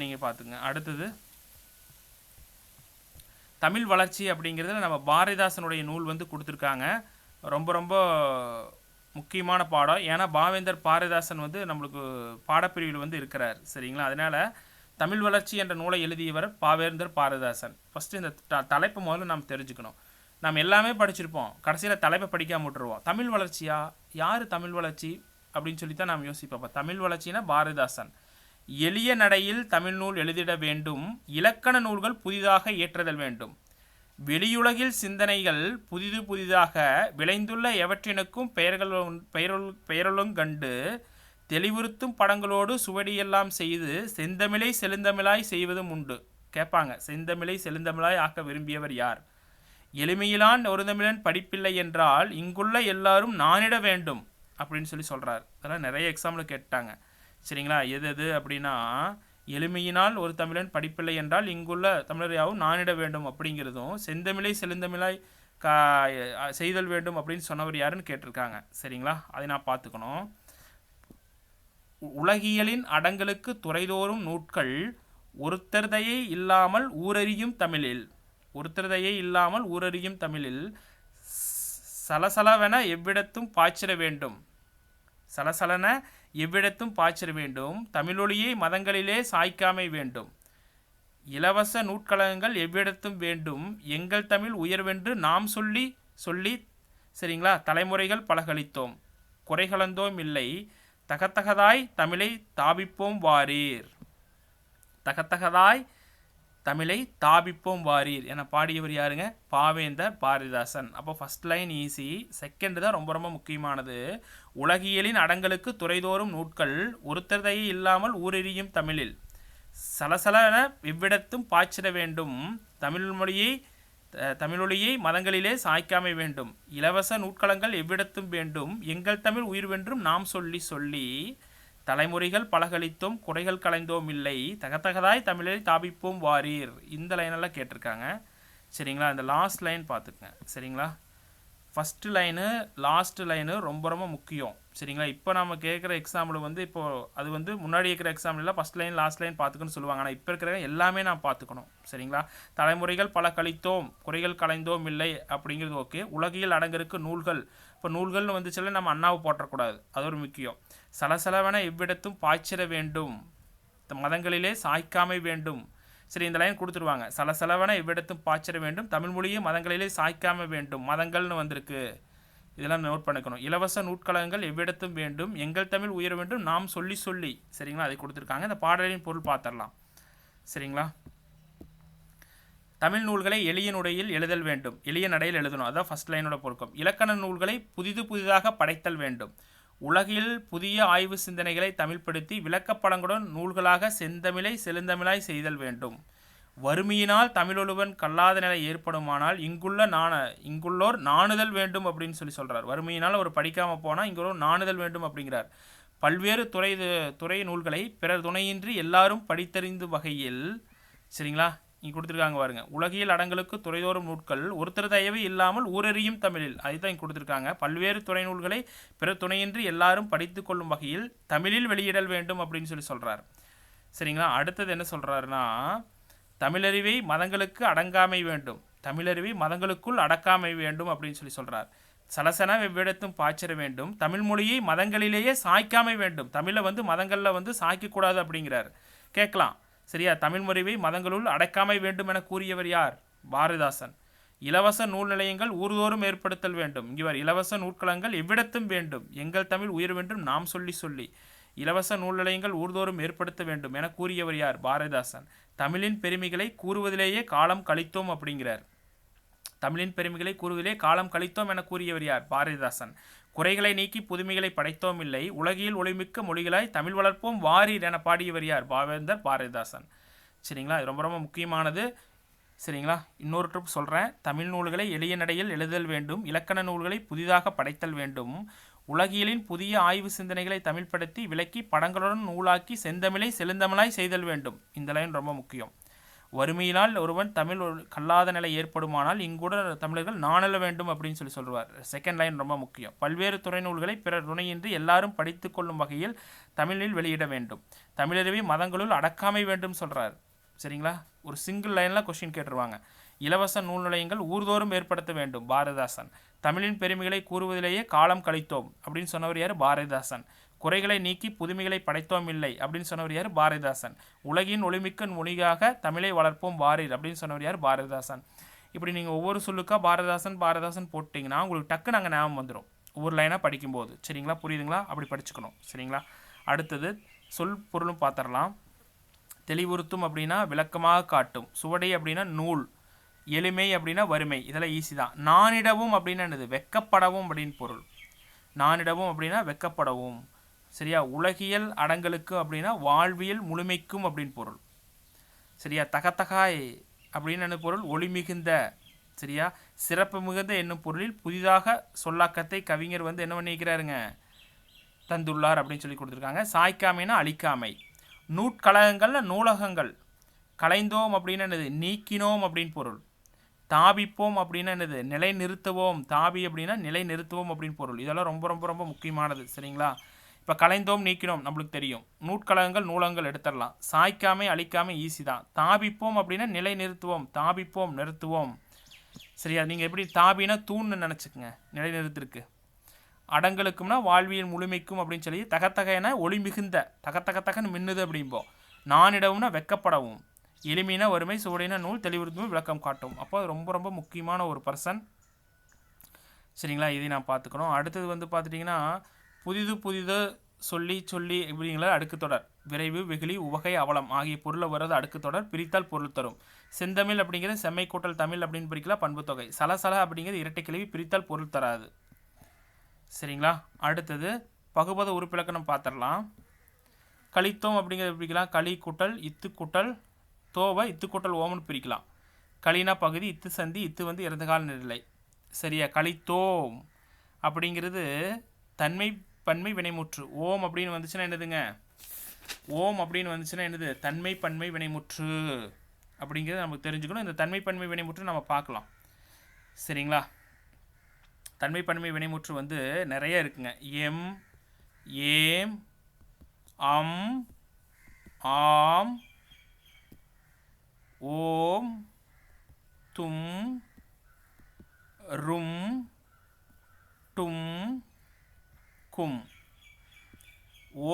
நீங்கள் பார்த்துங்க. அடுத்தது தமிழ் வளர்ச்சி அப்படிங்கிறதுல நம்ம பாரதிதாசனுடைய நூல் வந்து கொடுத்துருக்காங்க. ரொம்ப ரொம்ப முக்கியமான பாடம். ஏன்னா பாவேந்தர் பாரதிதாசன் வந்து நம்மளுக்கு பாடப்பிரிவில் வந்து இருக்கிறார். சரிங்களா? அதனால் தமிழ் வளர்ச்சி என்ற நூலை எழுதியவர் பாவேந்தர் பாரதிதாசன். ஃபஸ்ட்டு இந்த தலைப்பு முதல்ல நாம் தெரிஞ்சுக்கணும். நாம் எல்லாமே படிச்சிருப்போம், கடைசியில் தலைப்பை படிக்காம விட்டுருவோம். தமிழ் வளர்ச்சியா, யார் தமிழ் வளர்ச்சி அப்படின்னு சொல்லி தான் நாம் யோசிப்போம். தமிழ் வளர்ச்சினா பாரதிதாசன். எளிய நடையில் தமிழ் நூல் எழுதிட வேண்டும், இலக்கண நூல்கள் புதிதாக இயற்றுதல் வேண்டும், வெளியுலகில் சிந்தனைகள் புதிது புதிதாக விளைந்துள்ள எவற்றினுக்கும் பெயர்களும் கண்டு தெளிவுறுத்தும் படங்களோடு சுவடியெல்லாம் செய்து செந்தமிழை செழுந்தமிழாய் செய்வதும் உண்டு. கேட்பாங்க, செந்தமிழை செழுந்தமிழாய் ஆக்க விரும்பியவர் யார்? எளிமையிலான் ஒரு தமிழன் படிப்பில்லை என்றால் இங்குள்ள எல்லாரும் நானிட வேண்டும் அப்படின்னு சொல்லி சொல்கிறார். அதெல்லாம் நிறைய எக்ஸாம்பிள் கேட்டாங்க. சரிங்களா? எது அப்படின்னா, எளிமையினால் ஒரு தமிழன் படிப்பில்லை என்றால் இங்குள்ள தமிழர் யாவும் நானிட வேண்டும் அப்படிங்கிறதும், செந்தமிழை செழுந்தமிழாய் செய்தல் வேண்டும் அப்படின்னு சொன்னவர் யாருன்னு கேட்டிருக்காங்க. சரிங்களா? அதை நான் பார்த்துக்கணும். உலகியலின் அடங்கலுக்கு துறைதோறும் நூட்கள் ஒருத்தர்தையை இல்லாமல் ஊரறியும் தமிழில், ஒருத்தர்தையை இல்லாமல் ஊரறியும் தமிழில் சலசலவென எவ்விடத்தும் பாய்ச்சிட வேண்டும், சலசலன எவ்விடத்தும் பாய்ச்சிட வேண்டும், தமிழொலியை மதங்களிலே சாய்க்காமை வேண்டும், இலவச நூட்கழகங்கள் எவ்விடத்தும் வேண்டும், எங்கள் தமிழ் உயர்வென்று நாம் சொல்லி சொல்லி சரிங்களா தலைமுறைகள் பலகழித்தோம், குறைகலந்தோம் இல்லை, தகத்தகதாய் தமிழை தாபிப்போம் வாரீர், தகத்தகதாய் தமிழை தாபிப்போம் வாரீர் என பாடியவர் யாருங்க? பாவேந்தர் பாரதிதாசன். அப்போ ஃபஸ்ட் லைன் ஈஸி, செகண்ட் தான் ரொம்ப ரொம்ப முக்கியமானது. உலகியலின் அடங்கலுக்கு துறைதோறும் நூட்கள் ஒருத்தர்தையே இல்லாமல் ஊரெறியும் தமிழில் சலசலன எவ்விடத்தும் பாய்ச்சிட வேண்டும், தமிழொலியை மதங்களிலே சாய்க்காமை வேண்டும், இலவச நூட்களங்கள் எவ்விடத்தும் வேண்டும், எங்கள் தமிழ் உயிர்வென்றும் நாம் சொல்லி சொல்லி தலைமுறைகள் பலகழித்தோம் குறைகள் களைந்தோம் இல்லை, தகத்தகதாய் தமிழை தாபிப்போம் வாரீர். இந்த லைனெல்லாம் கேட்டிருக்காங்க. சரிங்களா? இந்த லாஸ்ட் லைன் பார்த்துக்குங்க. சரிங்களா? ஃபஸ்ட்டு லைனு லாஸ்ட்டு லைனு ரொம்ப ரொம்ப முக்கியம். சரிங்களா? இப்போ நம்ம கேட்குற எக்ஸாம்பிள் வந்து இப்போது அது வந்து முன்னாடி இருக்கிற எக்ஸாம்பிளில் ஃபஸ்ட் லைன் லாஸ்ட் லைன் பார்த்துக்குன்னு சொல்லுவாங்க. ஆனால் இப்போ இருக்கிற எல்லாமே நான் பார்த்துக்கணும். சரிங்களா? தலைமுறைகள் பல கழித்தோம் குறைகள் களைந்தோம் இல்லை அப்படிங்கிறது ஓகே. உலகியல் அடங்கிருக்கு நூல்கள், இப்போ நூல்கள்னு வந்துச்சுல நம்ம அண்ணாவை போட்டக்கூடாது, அது ஒரு முக்கியம். சலசலவென எவ்விடத்தும் பாய்ச்சிட வேண்டும், மதங்களிலே சாய்க்காமை வேண்டும். சரி, இந்த லைன் கொடுத்துருவாங்க. சலசலவென எவ்விடத்தும் பாய்ச்சிட வேண்டும், தமிழ் மொழியை மதங்களிலே சாய்க்காம வேண்டும், மதங்கள்னு வந்திருக்கு, இதெல்லாம் நோட் பண்ணிக்கணும். இலவச நூட்கழகங்கள் எவ்விடத்தும் வேண்டும், எங்கள் தமிழ் உயர வேண்டும், நாம் சொல்லி சொல்லி. சரிங்களா? அதை கொடுத்துருக்காங்க. இந்த பாடலின் பொருள் பார்த்துடலாம். சரிங்களா? தமிழ் நூல்களை எளிய நடையில் எழுதல் வேண்டும், எளிய நடையில் எழுதணும், அதுதான் ஃபஸ்ட் லைனோட பொருக்கம். இலக்கண நூல்களை புதிதாக படைத்தல் வேண்டும், உலகில் புதிய ஆய்வு சிந்தனைகளை தமிழ்படுத்தி விளக்கப்படங்களுடன் நூல்களாக செந்தமிழை செழுந்தமிழாய் செய்தல் வேண்டும், வறுமையினால் தமிழொழுவன் கல்லாத நிலை ஏற்படுமானால் இங்குள்ளோர் நாணுதல் வேண்டும் அப்படின்னு சொல்லி சொல்கிறார். வறுமையினால் ஒரு படிக்காமல் போனால் இங்குள்ளோர் நாணுதல் வேண்டும் அப்படிங்கிறார். பல்வேறு துறை நூல்களை பிறர் துணையின்றி எல்லாரும் படித்தறிந்து வகையில். சரிங்களா? இங்கே கொடுத்துருக்காங்க பாருங்க. உலகியல் அடங்கலுக்கு துறைதோறும் நூட்கள் ஒருத்தர் தயவு இல்லாமல் ஊரறியும் தமிழில், அதுதான் இங்கே கொடுத்துருக்காங்க. பல்வேறு துறை நூல்களை பிறர் துணையின்றி எல்லாரும் படித்து கொள்ளும் வகையில் தமிழில் வெளியிடல் வேண்டும் அப்படின்னு சொல்லி சொல்கிறார். சரிங்களா? அடுத்தது என்ன சொல்கிறாருன்னா, தமிழறிவை மதங்களுக்கு அடங்காமை வேண்டும், தமிழறிவை மதங்களுக்குள் அடக்காமை வேண்டும் அப்படின்னு சொல்லி சொல்கிறார். சலசன எவ்விடத்தும் பாய்ச்சிட வேண்டும், தமிழ் மொழியை மதங்களிலேயே சாய்க்காமை வேண்டும், தமிழை வந்து மதங்களில் வந்து சாய்க்கக்கூடாது அப்படிங்கிறார். கேட்கலாம், சரியா? தமிழ் மொழியை மதங்களுள் அடக்காமை வேண்டும் என கூறியவர் யார்? பாரதிதாசன். இலவச நூல் நிலையங்கள் ஊர்தோறும் ஏற்படுத்தல் வேண்டும், இவர் இலவச நூற்களங்கள் எவ்விடத்தும் வேண்டும், எங்கள் தமிழ் உயர் வேண்டும் நாம் சொல்லி சொல்லி இலவச நூல் நிலையங்கள் ஊர்தோறும் ஏற்படுத்த வேண்டும் என கூறியவர் யார்? பாரதிதாசன். தமிழின் பெருமைகளை கூறுவதிலேயே காலம் கழித்தோம் அப்படிங்கிறார். தமிழின் பெருமைகளை கூறுவதிலே காலம் கழித்தோம் என கூறியவர் யார்? பாரதிதாசன். குறைகளை நீக்கி புதுமைகளை படைத்தோம் இல்லை, உலகில் ஒளிமிக்க மொழிகளாய் தமிழ் வளர்ப்போம் வாரீர் என பாடியவர் யார்? பாவேந்தர் பாரதிதாசன். சரிங்களா? இது ரொம்ப ரொம்ப முக்கியமானது. சரிங்களா? இன்னொரு ட்ரிப் சொல்கிறேன். தமிழ் நூல்களை எளிய நடையில் எழுதல் வேண்டும், இலக்கண நூல்களை புதிதாக படைத்தல் வேண்டும், உலகியலின் புதிய ஆய்வு சிந்தனைகளை தமிழ்படுத்தி விளக்கி படங்களுடன் நூலாக்கி செந்தமிழை செழுந்தமிழாய் செய்தல் வேண்டும். இந்த லைன் ரொம்ப முக்கியம். வறுமையினால் ஒருவன் தமிழ் கல்லாத நிலை ஏற்படுமானால் இங்கூட தமிழர்கள் நாணல வேண்டும் அப்படின்னு சொல்லி சொல்லுவார். செகண்ட் லைன் ரொம்ப முக்கியம். பல்வேறு துறை நூல்களை பிறர் துணையின்றி எல்லாரும் படித்து கொள்ளும் வகையில் தமிழில் வெளியிட வேண்டும், தமிழறிவை மதங்களுள் அடக்காமை வேண்டும் சொல்கிறார். சரிங்களா? ஒரு சிங்கிள் லைனில் கொஸ்டின் கேட்டுருவாங்க. இலவச நூல் நிலையங்கள் ஊர்தோறும் ஏற்படுத்த வேண்டும் பாரதிதாசன். தமிழின் பெருமைகளை கூறுவதிலேயே காலம் கழித்தோம் அப்படின்னு சொன்னவர் யார்? பாரதிதாசன். குறைகளை நீக்கி புதுமைகளை படைத்தோம் இல்லை அப்படின்னு சொன்னவர் யார்? பாரதிதாசன். உலகின் ஒளிமிக்க மொழியாக தமிழை வளர்ப்போம் வாரீர் அப்படின்னு சொன்னவர் யார்? பாரதிதாசன். இப்படி நீங்கள் ஒவ்வொரு சொல்லுக்கா பாரதிதாசன் பாரதிதாசன் போட்டிங்கன்னா உங்களுக்கு டக்கு நாங்கள் ஞாபகம் வந்துடும் ஒவ்வொரு லைனாக படிக்கும்போது. சரிங்களா? புரியுதுங்களா? அப்படி படிச்சுக்கணும். சரிங்களா? அடுத்தது சொல் பொருளும் பார்த்துடலாம். தெளிவுறுத்தும் அப்படின்னா விளக்கமாக காட்டும். சுவடை அப்படின்னா நூல். எளிமை அப்படின்னா வறுமை. இதெல்லாம் ஈஸி தான். நானிடவும் அப்படின்னா என்னது? வெக்கப்படவும் அப்படின்னு பொருள். நானிடவும் அப்படின்னா வெக்கப்படவும். சரியா? உலகியல் அடங்கலுக்கு அப்படின்னா வாழ்வியல் முழுமைக்கும் அப்படின்னு பொருள். சரியா? தகத்தகாய் அப்படின்னு என்ன பொருள்? ஒளி மிகுந்த. சரியா? சிறப்பு மிகுந்த என்னும் பொருளில் புதிதாக சொல்லாக்கத்தை கவிஞர் வந்து என்ன பண்ணிக்கிறாருங்க? தந்துள்ளார் அப்படின்னு சொல்லி கொடுத்துருக்காங்க. சாய்க்காமைனா அழிக்காமை. நூற்கழகங்கள்ல நூலகங்கள். கலைந்தோம் அப்படின்னு என்னது? நீக்கினோம் அப்படின்னு பொருள். தாபிப்போம் அப்படின்னா என்னது? நிலை நிறுத்துவோம். தாபி அப்படின்னா நிலை நிறுத்துவோம் அப்படின்னு பொருள். இதெல்லாம் ரொம்ப ரொம்ப ரொம்ப முக்கியமானது. சரிங்களா? இப்போ கலைந்தோம் நீக்கினோம் நம்மளுக்கு தெரியும். நூற்கழகங்கள் நூலகங்கள் எடுத்துடலாம். சாய்க்காமை அழிக்காமை ஈஸி தான். தாபிப்போம் அப்படின்னா நிலை நிறுத்துவோம். தாபிப்போம் நிறுத்துவோம். சரியா? நீங்கள் எப்படி தாபினா தூண்னு நினச்சிக்கங்க, நிலை நிறுத்திருக்கு. அடங்கலுக்கும்னா வாழ்வியல் முழுமைக்கும் அப்படின்னு சொல்லி. தகத்தகைனா ஒளி மிகுந்த. தகத்தகன்னு மின்னுது அப்படிம்போம். நானிடவும்னா வெக்கப்படவும். எளிமைனா வறுமை. சுவடைனா நூல். தெளிவுறுத்தும் விளக்கம் காட்டும். அப்போ அது ரொம்ப ரொம்ப முக்கியமான ஒரு பர்சன். சரிங்களா? இதை நான் பார்த்துக்கணும். அடுத்தது வந்து பார்த்துட்டிங்கன்னா புதிது சொல்லி இப்படிங்களா அடுக்கு தொடர். விரைவு வெகுளி உவகை அவலம் ஆகிய பொருளை வர்றது அடுக்கு தொடர். பிரித்தால் பொருள் தரும். செந்தமிழ் அப்படிங்கிறது செம்மை கூட்டல் தமிழ் அப்படின்னு பிரிக்கலாம். பண்பு தொகை. சலசல அப்படிங்கிறது இரட்டை கிளவி. பிரித்தால் பொருள் தராது. சரிங்களா? அடுத்தது பகுபத உறுப்பிலக்கணம் பார்த்துடலாம். கலித்தோம் அப்படிங்கிறது பிரிக்கலாம். களி கூட்டல் இத்து கூட்டல் தோவை இத்து கூட்டல் ஓமன்னு பிரிக்கலாம். களினா பகுதி. இத்து சந்தி. இத்து வந்து இறந்த கால நிலை. சரியா? கலித்தோம் அப்படிங்கிறது தன்மை பன்மை வினைமுற்று. ஓம் அப்படின்னு வந்துச்சுன்னா என்னதுங்க? ஓம் அப்படின்னு வந்துச்சுன்னா என்னது? தன்மை பன்மை வினைமுற்று அப்படிங்கிறது நமக்கு தெரிஞ்சுக்கணும். இந்த தன்மை பன்மை வினைமுற்று நம்ம பார்க்கலாம். சரிங்களா? தன்மை பன்மை வினைமுற்று வந்து நிறைய இருக்குங்க. எம் ஏம் அம் ஆம் ஓம் தும் ரும் டும் கும்.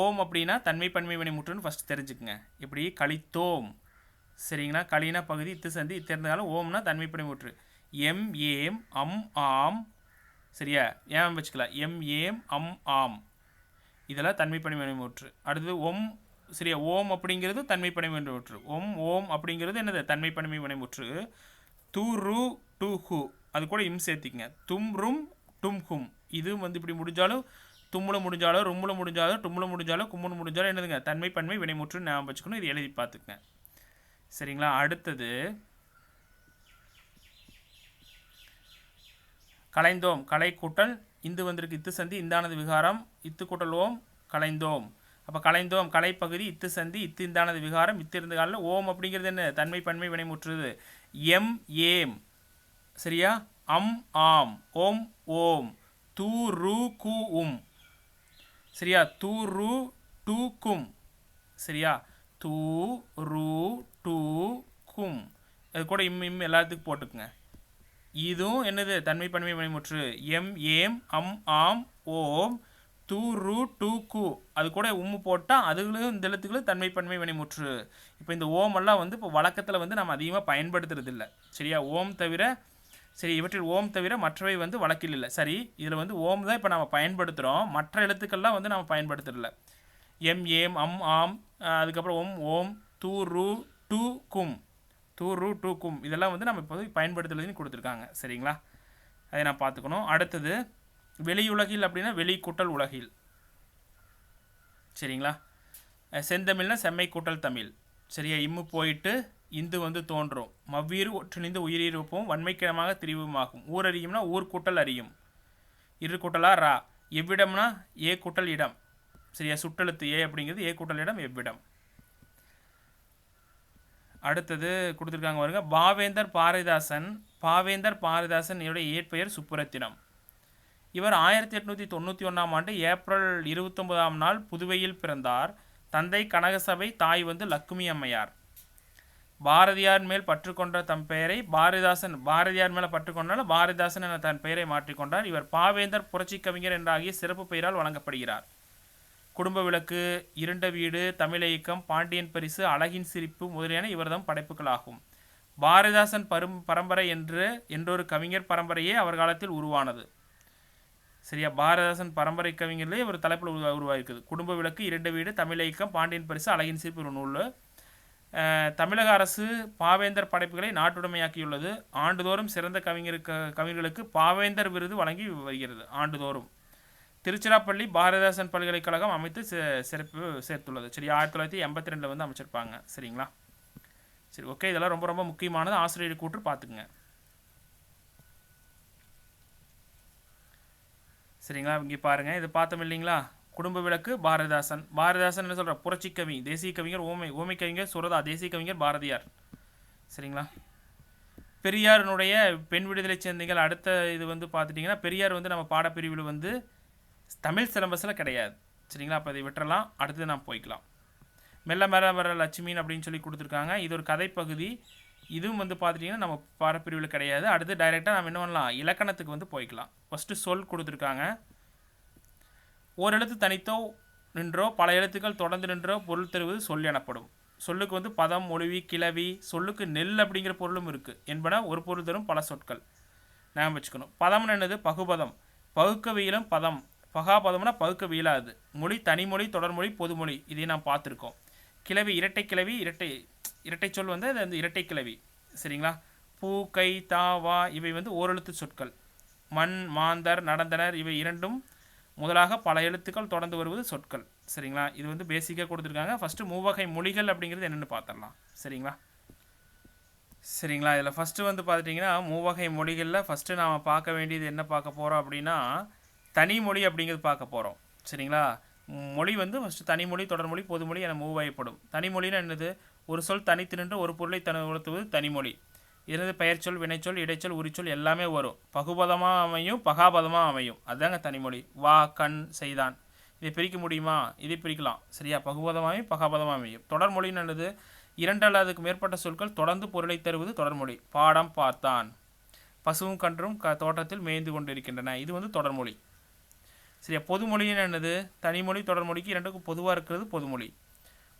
ஓம் அப்படின்னா தன்மை பன்மை வினைமுற்றுன்னு ஃபஸ்ட் தெரிஞ்சுக்குங்க. இப்படி கலித்தோம். சரிங்களா? களினா பகுதி. இத்து சந்தி. இத்து இருந்தாலும் ஓம்னா தன்மை பன்மைமுற்று. எம் ஏம் அம் ஆம். சரியா? ஏன் வச்சுக்கலாம். எம் ஏம் அம் ஆம் இதெல்லாம் தன்மை பன்மை வினைமுற்று. அடுத்தது ஒம். சரியா? ஓம் அப்படிங்கிறது தன்மை பன்மை வினைமுற்று. ஓம் அப்படிங்கிறது என்னது? தன்மை பன்மை வினைமுற்று. து ரு டு ஹு அது கூட இம் சேர்த்திக்கங்க. தும் ரும் டும் ஹும். இது வந்து இப்படி முடிஞ்சாலும் தும்முல முடிஞ்சாலும் ரும்முல முடிஞ்சாலும் டும்முல முடிஞ்சாலும் கும்முல முடிஞ்சாலும் என்னதுங்க? தன்மை பன்மை வினைமுற்று ஞாபகம் வச்சுக்கணும். இது எழுதி பார்த்துக்கங்க. சரிங்களா? அடுத்தது கலைந்தோம். கலை கூட்டல் இந்து வந்திருக்கு. இத்து சந்தி. இந்தானது விகாரம். இத்து கூட்டல் ஓம். கலைந்தோம். அப்போ கலைந்தோம் கலைப்பகுதி. இத்து சந்தி. இத்து இந்தானது விகாரம். இத்து இருந்த காலில் ஓம் அப்படிங்கிறது என்ன? தன்மை பன்மை வினைமுற்றுது. எம் ஏம். சரியா? அம் ஆம் ஓம் ஓம் து ரு கு உம். சரியா? து ரு டு கும். சரியா? து ரு டு கும். அது கூட இம் எல்லாத்துக்கும் போட்டுக்குங்க. இதுவும் என்னது? தன்மை பன்மை வினைமுற்று. எம் ஏம் அம் ஆம் ஓம் து ரு டு கு அது கூட உம்மு போட்டால் அதுகளும் இந்த எழுத்துக்களும் தன்மை பன்மை வினைமுற்று. இப்போ இந்த ஓமெல்லாம் வந்து இப்போ வழக்கத்தில் வந்து நம்ம அதிகமாக பயன்படுத்துறது இல்லை. சரியா? ஓம் தவிர சரி இவற்றில் ஓம் தவிர மற்றவை வந்து வழக்கில் இல்லை. சரி, இதில் வந்து ஓம் தான் இப்போ நம்ம பயன்படுத்துகிறோம். மற்ற எழுத்துக்கள்லாம் வந்து நம்ம பயன்படுத்துறதில்ல. எம் ஏம் அம் ஆம் அதுக்கப்புறம் ஓம் து ரு டு கும். து ரு டு கும் இதெல்லாம் வந்து நம்ம இப்போது பயன்படுத்துறதுன்னு கொடுத்துருக்காங்க. சரிங்களா? அதை நான் பார்த்துக்கணும். அடுத்தது வெளியுலகில் அப்படின்னா வெளி கூட்டல் உலகில். சரிங்களா? செந்தமிழ்னா செம்மை கூட்டல் தமிழ். சரியா? இம்மு போயிட்டு இந்து வந்து தோன்றும். மவ்வீறு ஒற்றிணைந்து உயிரிருப்பவும் வன்மைக்கிடமாக திரிவுமாகும். ஊர் அறியும்னா ஊர் கூட்டல் அறியும். இரு கூட்டலா ரா. எவ்விடம்னா ஏ கூட்டல் இடம். சரியா? சுட்டெழுத்து ஏ அப்படிங்கிறது ஏ கூட்டல் இடம் எவ்விடம். அடுத்தது கொடுத்துருக்காங்க பாருங்க. பாவேந்தர் பாரதிதாசன் இவருடைய இயற்பெயர் சுப்புரத்தினம். இவர் 1891ஆம் ஆண்டு ஏப்ரல் 29ஆம் நாள் புதுவையில் பிறந்தார். தந்தை கனகசபை. தாய் வந்து லக்குமி அம்மையார். பாரதியார் மேல் பற்று கொண்ட தம் பெயரை பாரதியார் மேலே பற்று கொண்டால் பாரதிதாசன் என தன் பெயரை மாற்றிக்கொண்டார். இவர் பாவேந்தர், புரட்சி கவிஞர் என்றாகிய சிறப்பு பெயரால் வழங்கப்படுகிறார். குடும்ப விளக்கு, இருண்ட வீடு, தமிழ் இயக்கம், பாண்டியன் பரிசு, அழகின் சிரிப்பு முதலியன இவர்தம் படைப்புகளாகும். பாரதிதாசன் பரம்பரை என்றொரு கவிஞர் பரம்பரையே அவர் காலத்தில் உருவானது. சரியா, பாரதிதாசன் பரம்பரை கவிஞர்களே ஒரு தலைப்பில் உருவாயிருக்குது. குடும்ப விளக்கு, இருண்ட வீடு, தமிழ் இயக்கம், பாண்டியன் பரிசு, அழகின் சிரிப்பு ஒரு நூல். தமிழக அரசு பாவேந்தர் படைப்புகளை நாட்டுடைமையாக்கியுள்ளது. ஆண்டுதோறும் சிறந்த கவிஞர்களுக்கு பாவேந்தர் விருது வழங்கி வருகிறது. ஆண்டுதோறும் திருச்சிராப்பள்ளி பாரதிதாசன் பல்கலைக்கழகம் அமைத்து சிறப்பு சேர்த்துள்ளது. சரி, 1982 வந்து அமைச்சிருப்பாங்க. சரிங்களா? சரி, ஓகே. இதெல்லாம் ரொம்ப ரொம்ப முக்கியமானது. ஆசிரியர் கூற்று பார்த்துக்குங்க. சரிங்களா? இங்கே பாருங்கள், இது பார்த்தோம் இல்லைங்களா? குடும்ப விளக்கு பாரதிதாசன். பாரதிதாசன் என்ன சொல்கிற? புரட்சி கவி, தேசிய கவிஞர், ஓமை கவிஞர் சுரதா, தேசிய கவிஞர் பாரதியார். சரிங்களா? பெரியாரினுடைய பெண் விடுதலை சிந்தனைகள் அடுத்த இது வந்து பார்த்துட்டிங்கன்னா, பெரியார் வந்து நம்ம பாடப்பிரிவில் வந்து தமிழ் சிலபஸில் கிடையாது. சரிங்களா? அப்போ இதை விட்டுறலாம். அடுத்தது நாம் போய்க்கலாம். மெல்ல மெல்ல வர லட்சுமின்னு அப்படின்னு சொல்லி கொடுத்துருக்காங்க. இது ஒரு கதைப்பகுதி. இதுவும் வந்து பார்த்துட்டிங்கன்னா நம்ம பாடப்பிரிவில் கிடையாது. அடுத்து டைரெக்டாக நம்ம என்ன பண்ணலாம்? இலக்கணத்துக்கு வந்து போய்க்கலாம். ஃபஸ்ட்டு சொல் கொடுத்துருக்காங்க. ஓர் எழுத்து தனித்தோ நின்றோ பல எழுத்துக்கள் தொடர்ந்து நின்றோ பொருள் தருவது சொல் எனப்படும். சொல்லுக்கு வந்து பதம், மொழிவி, கிளவி, சொல்லுக்கு நெல் அப்படிங்கிற பொருளும் இருக்குது என்பன ஒரு பொருள் தரும் பல சொற்கள். ஞாபகம் வச்சுக்கணும். பதம்னு என்னது? பகுபதம். பகுக்கவியலும் பதம். பகாபதம்னா பகுக்க வீழாது. மொழி தனிமொழி, தொடர்மொழி, பொதுமொழி. இதை நாம் பார்த்துருக்கோம். கிளவி, இரட்டை கிளவி, இரட்டை சொல் வந்து அது இரட்டை கிளவி. சரிங்களா? பூ, கை, தா, வா இவை வந்து ஓரெழுத்து சொற்கள். மண், மாந்தர், நடந்தனர் இவை இரண்டும் முதலாக பல எழுத்துக்கள் தொடர்ந்து வருவது சொற்கள். சரிங்களா? இது வந்து பேசிக்காக கொடுத்துருக்காங்க. ஃபஸ்ட்டு மூவகை மொழிகள் அப்படிங்கிறது என்னென்னு பார்த்துடலாம். சரிங்களா? இதில் ஃபஸ்ட்டு வந்து பார்த்துட்டிங்கன்னா மூவகை மொழிகளில் ஃபஸ்ட்டு நாம் பார்க்க வேண்டியது என்ன பார்க்க போகிறோம் அப்படின்னா தனிமொழி அப்படிங்கிறது பார்க்க போகிறோம். சரிங்களா? மொழி வந்து ஃபஸ்ட்டு தனிமொழி, தொடர்மொழி, பொதுமொழி என மூவகைப்படும். தனிமொழின்னு என்னது? ஒரு சொல் தனித்து நின்று ஒரு பொருளை உணர்த்துவது தனிமொழி. இதுலேருந்து பெயர்ச்சொல், வினைச்சொல், இடைச்சொல், உரிச்சொல் எல்லாமே வரும். பகுபதமாக அமையும், பகாபதமாக அமையும். அதுதாங்க தனிமொழி. வா, கண், செய்தான். இதை பிரிக்க முடியுமா? இதை பிரிக்கலாம். சரியா? பகுபதமாகவும் பகாபதமாக அமையும். தொடர்மொழின்னு என்னது? இரண்டு அல்லதுக்கு மேற்பட்ட சொற்கள் தொடர்ந்து பொருளை தருவது தொடர்மொழி. பாடம், பார்த்தான். பசுவும் கன்றும் தோட்டத்தில் மேய்ந்து கொண்டிருக்கின்றன. இது வந்து தொடர்மொழி. சரியா? பொதுமொழின்னு என்னது? தனிமொழி தொடர்மொழிக்கு இரண்டுக்கும் பொதுவாக இருக்கிறது பொதுமொழி.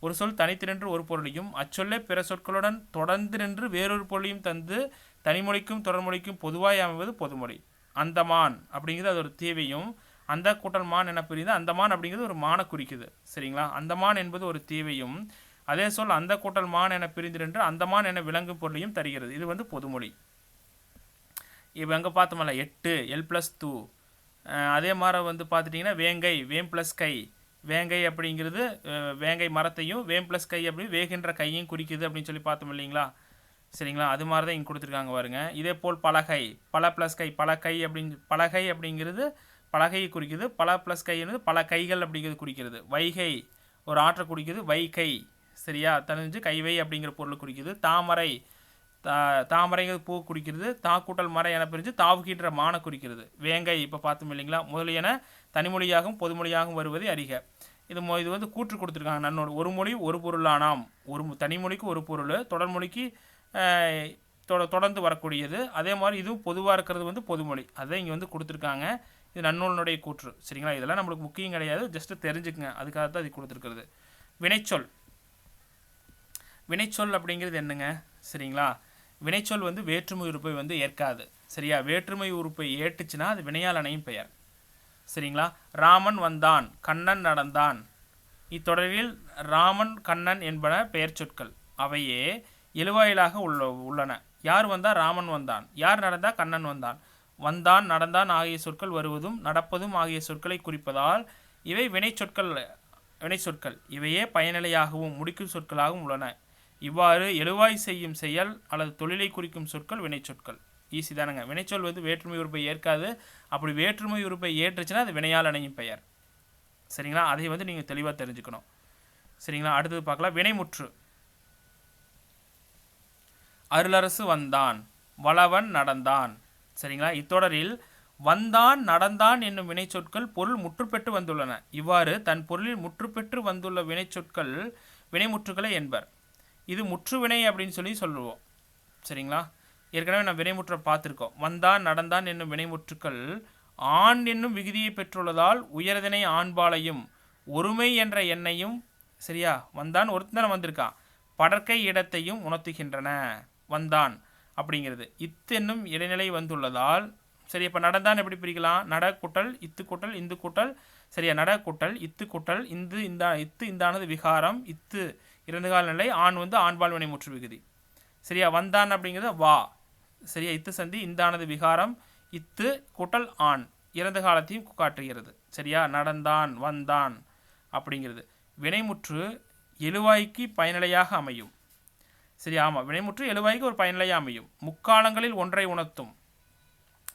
ஒரு சொல் தனித்து நின்று ஒரு பொருளையும் அச்சொல்லே பிற சொற்களுடன் தொடர்ந்து நின்று வேறொரு பொருளையும் தந்து தனிமொழிக்கும் தொடர்மொழிக்கும் பொதுவாய் அமைவது பொதுமொழி. அந்தமான் அப்படிங்கிறது அது ஒரு தீவையும், அந்த கூட்டல் மான் என பிரிந்து அந்தமான் அப்படிங்கிறது ஒரு மான குறிக்குது. சரிங்களா? அந்தமான் என்பது ஒரு தீவையும், அதே சொல் அந்த கூட்டல் மான் என பிரிந்து நின்று அந்தமான் என விளங்கும் பொருளையும் தருகிறது. இது வந்து பொதுமொழி. இப்போ எங்கே பார்த்தோம்ல 8 L+2. அதே மாதிரி வந்து பார்த்துட்டிங்கன்னா வேங்கை, வேம் ப்ளஸ் கை. வேங்கை அப்படிங்கிறது வேங்கை மரத்தையும், வேம் ப்ளஸ் கை அப்படி வேகின்ற கையும் குறிக்குது அப்படின்னு சொல்லி பார்த்தோம் இல்லைங்களா? சரிங்களா? அது மாதிரி தான் இங்கே கொடுத்துருக்காங்க பாருங்க. இதே போல் பலகை, பல ப்ளஸ் கை, பலகை அப்படிங்கிறது பலகையை குறிக்குது. பல ப்ளஸ் கைங்கிறது பல கைகள் அப்படிங்கிறது குறிக்கிறது. வைகை ஒரு ஆற்றை குறிக்குது. வைகை. சரியா? தெரிஞ்சு கைவை அப்படிங்கிற பொருள் குறிக்குது. தாமரை, தாமரைங்கிறது பூ குறிக்கிறது. தாக்கூட்டல் மறை என பிரிஞ்சு தாவுகின்ற மான குறிக்கிறது. வேங்கை இப்போ பார்த்தோம் இல்லைங்களா? முதலியன தனிமொழியாகவும் பொதுமொழியாகவும் வருவதை அறிக. இது வந்து கூற்று கொடுத்துருக்காங்க. நன்னோடு ஒரு மொழி ஒரு பொருளானாம். ஒரு தனிமொழிக்கு ஒரு பொருள், தொடர்மொழிக்கு தொடர்ந்து வரக்கூடியது. அதே மாதிரி இதுவும் பொதுவாக இருக்கிறது வந்து பொதுமொழி. அதை இங்கே வந்து கொடுத்துருக்காங்க. இது நன்னூலினுடைய கூற்று. சரிங்களா? இதெல்லாம் நம்மளுக்கு முக்கியம் கிடையாது, ஜஸ்ட்டு தெரிஞ்சுக்குங்க. அதுக்காக தான் இது கொடுத்துருக்கிறது. வினைச்சொல். வினைச்சொல் அப்படிங்கிறது என்னங்க? சரிங்களா? வினைச்சொல் வந்து வேற்றுமை உறுப்பை வந்து ஏற்காது. சரியா? வேற்றுமை உறுப்பை ஏற்றுச்சுன்னா அது வினையால் அணையும் பெயர். சரிங்களா? ராமன் வந்தான், கண்ணன் நடந்தான். இத்தொடரில் ராமன், கண்ணன் என்பன பெயர் சொற்கள். அவையே எழுவாயிலாக உள்ளன. யார் வந்தால் ராமன் வந்தான், யார் நடந்தால் கண்ணன் வந்தான். வந்தான், நடந்தான் ஆகிய சொற்கள் வருவதும் நடப்பதும் ஆகிய சொற்களை குறிப்பதால் இவை வினை சொற்கள். இவையே பயனிலையாகவும் முடிக்கும் சொற்களாகவும் உள்ளன. இவ்வாறு எழுவாய் செய்யும் செயல் அல்லது தொழிலை குறிக்கும் சொற்கள் வினை சொற்கள். ஈஸி தானுங்க. வினைச்சொல் வந்து வேற்றுமை உறுப்பை ஏற்காது. அப்படி வேற்றுமை உறுப்பை ஏற்றுச்சுன்னா அது வினையால் அணையும் பெயர். சரிங்களா? அதை வந்து நீங்கள் தெளிவாக தெரிஞ்சுக்கணும். சரிங்களா? அடுத்தது பார்க்கலாம். வினைமுற்று. அருளரசு வந்தான், வளவன் நடந்தான். சரிங்களா? இத்தொடரில் வந்தான், நடந்தான் என்னும் வினைச்சொற்கள் பொருள் முற்றுப்பெற்று வந்துள்ளன. இவ்வாறு தன் பொருளில் முற்றுப்பெற்று வந்துள்ள வினைச்சொற்கள் வினைமுற்றுகளை என்பர். இது முற்றுவினை அப்படின்னு சொல்லி சொல்லுவோம். சரிங்களா? ஏற்கனவே நான் வினைமுற்றை பார்த்துருக்கோம். வந்தான் நடந்தான் என்னும் வினைமுற்றுக்கள் ஆண் என்னும் விகுதியை பெற்றுள்ளதால் உயர்திணை ஆண்பாலையும் ஒருமை என்ற எண்ணையும், சரியா, வந்தான் ஒருத்தன் வந்திருக்கான், படற்கை இடத்தையும் உணர்த்துகின்றன. வந்தான் அப்படிங்கிறது இத்து என்னும் இடைநிலை வந்துள்ளதால், சரி, இப்போ நடந்தான் எப்படி பிரிக்கலாம்? நட கூட்டல் இத்து கூட்டல் இந்து கூட்டல், சரியா, நட கூட்டல் இத்து கூட்டல் இத்து இந்தானது விகாரம், இத்து இறந்துகால நிலை, ஆண் வந்து ஆண்பால் வினைமுற்று விகுதி. சரியா, வந்தான் அப்படிங்கிறது வா, சரியா, இத்து சந்தி இந்தானது விகாரம், இத்து கூட்டல் ஆண் இறந்த காலத்தையும் காட்டுகிறது. சரியா, நடந்தான் வந்தான் அப்படிங்கிறது வினைமுற்று எழுவாய்க்கு பயனிலையாக அமையும். சரி, ஆமாம், வினைமுற்று எழுவாய்க்கு ஒரு பயனிலையாக அமையும். முக்காலங்களில் ஒன்றை உணர்த்தும்,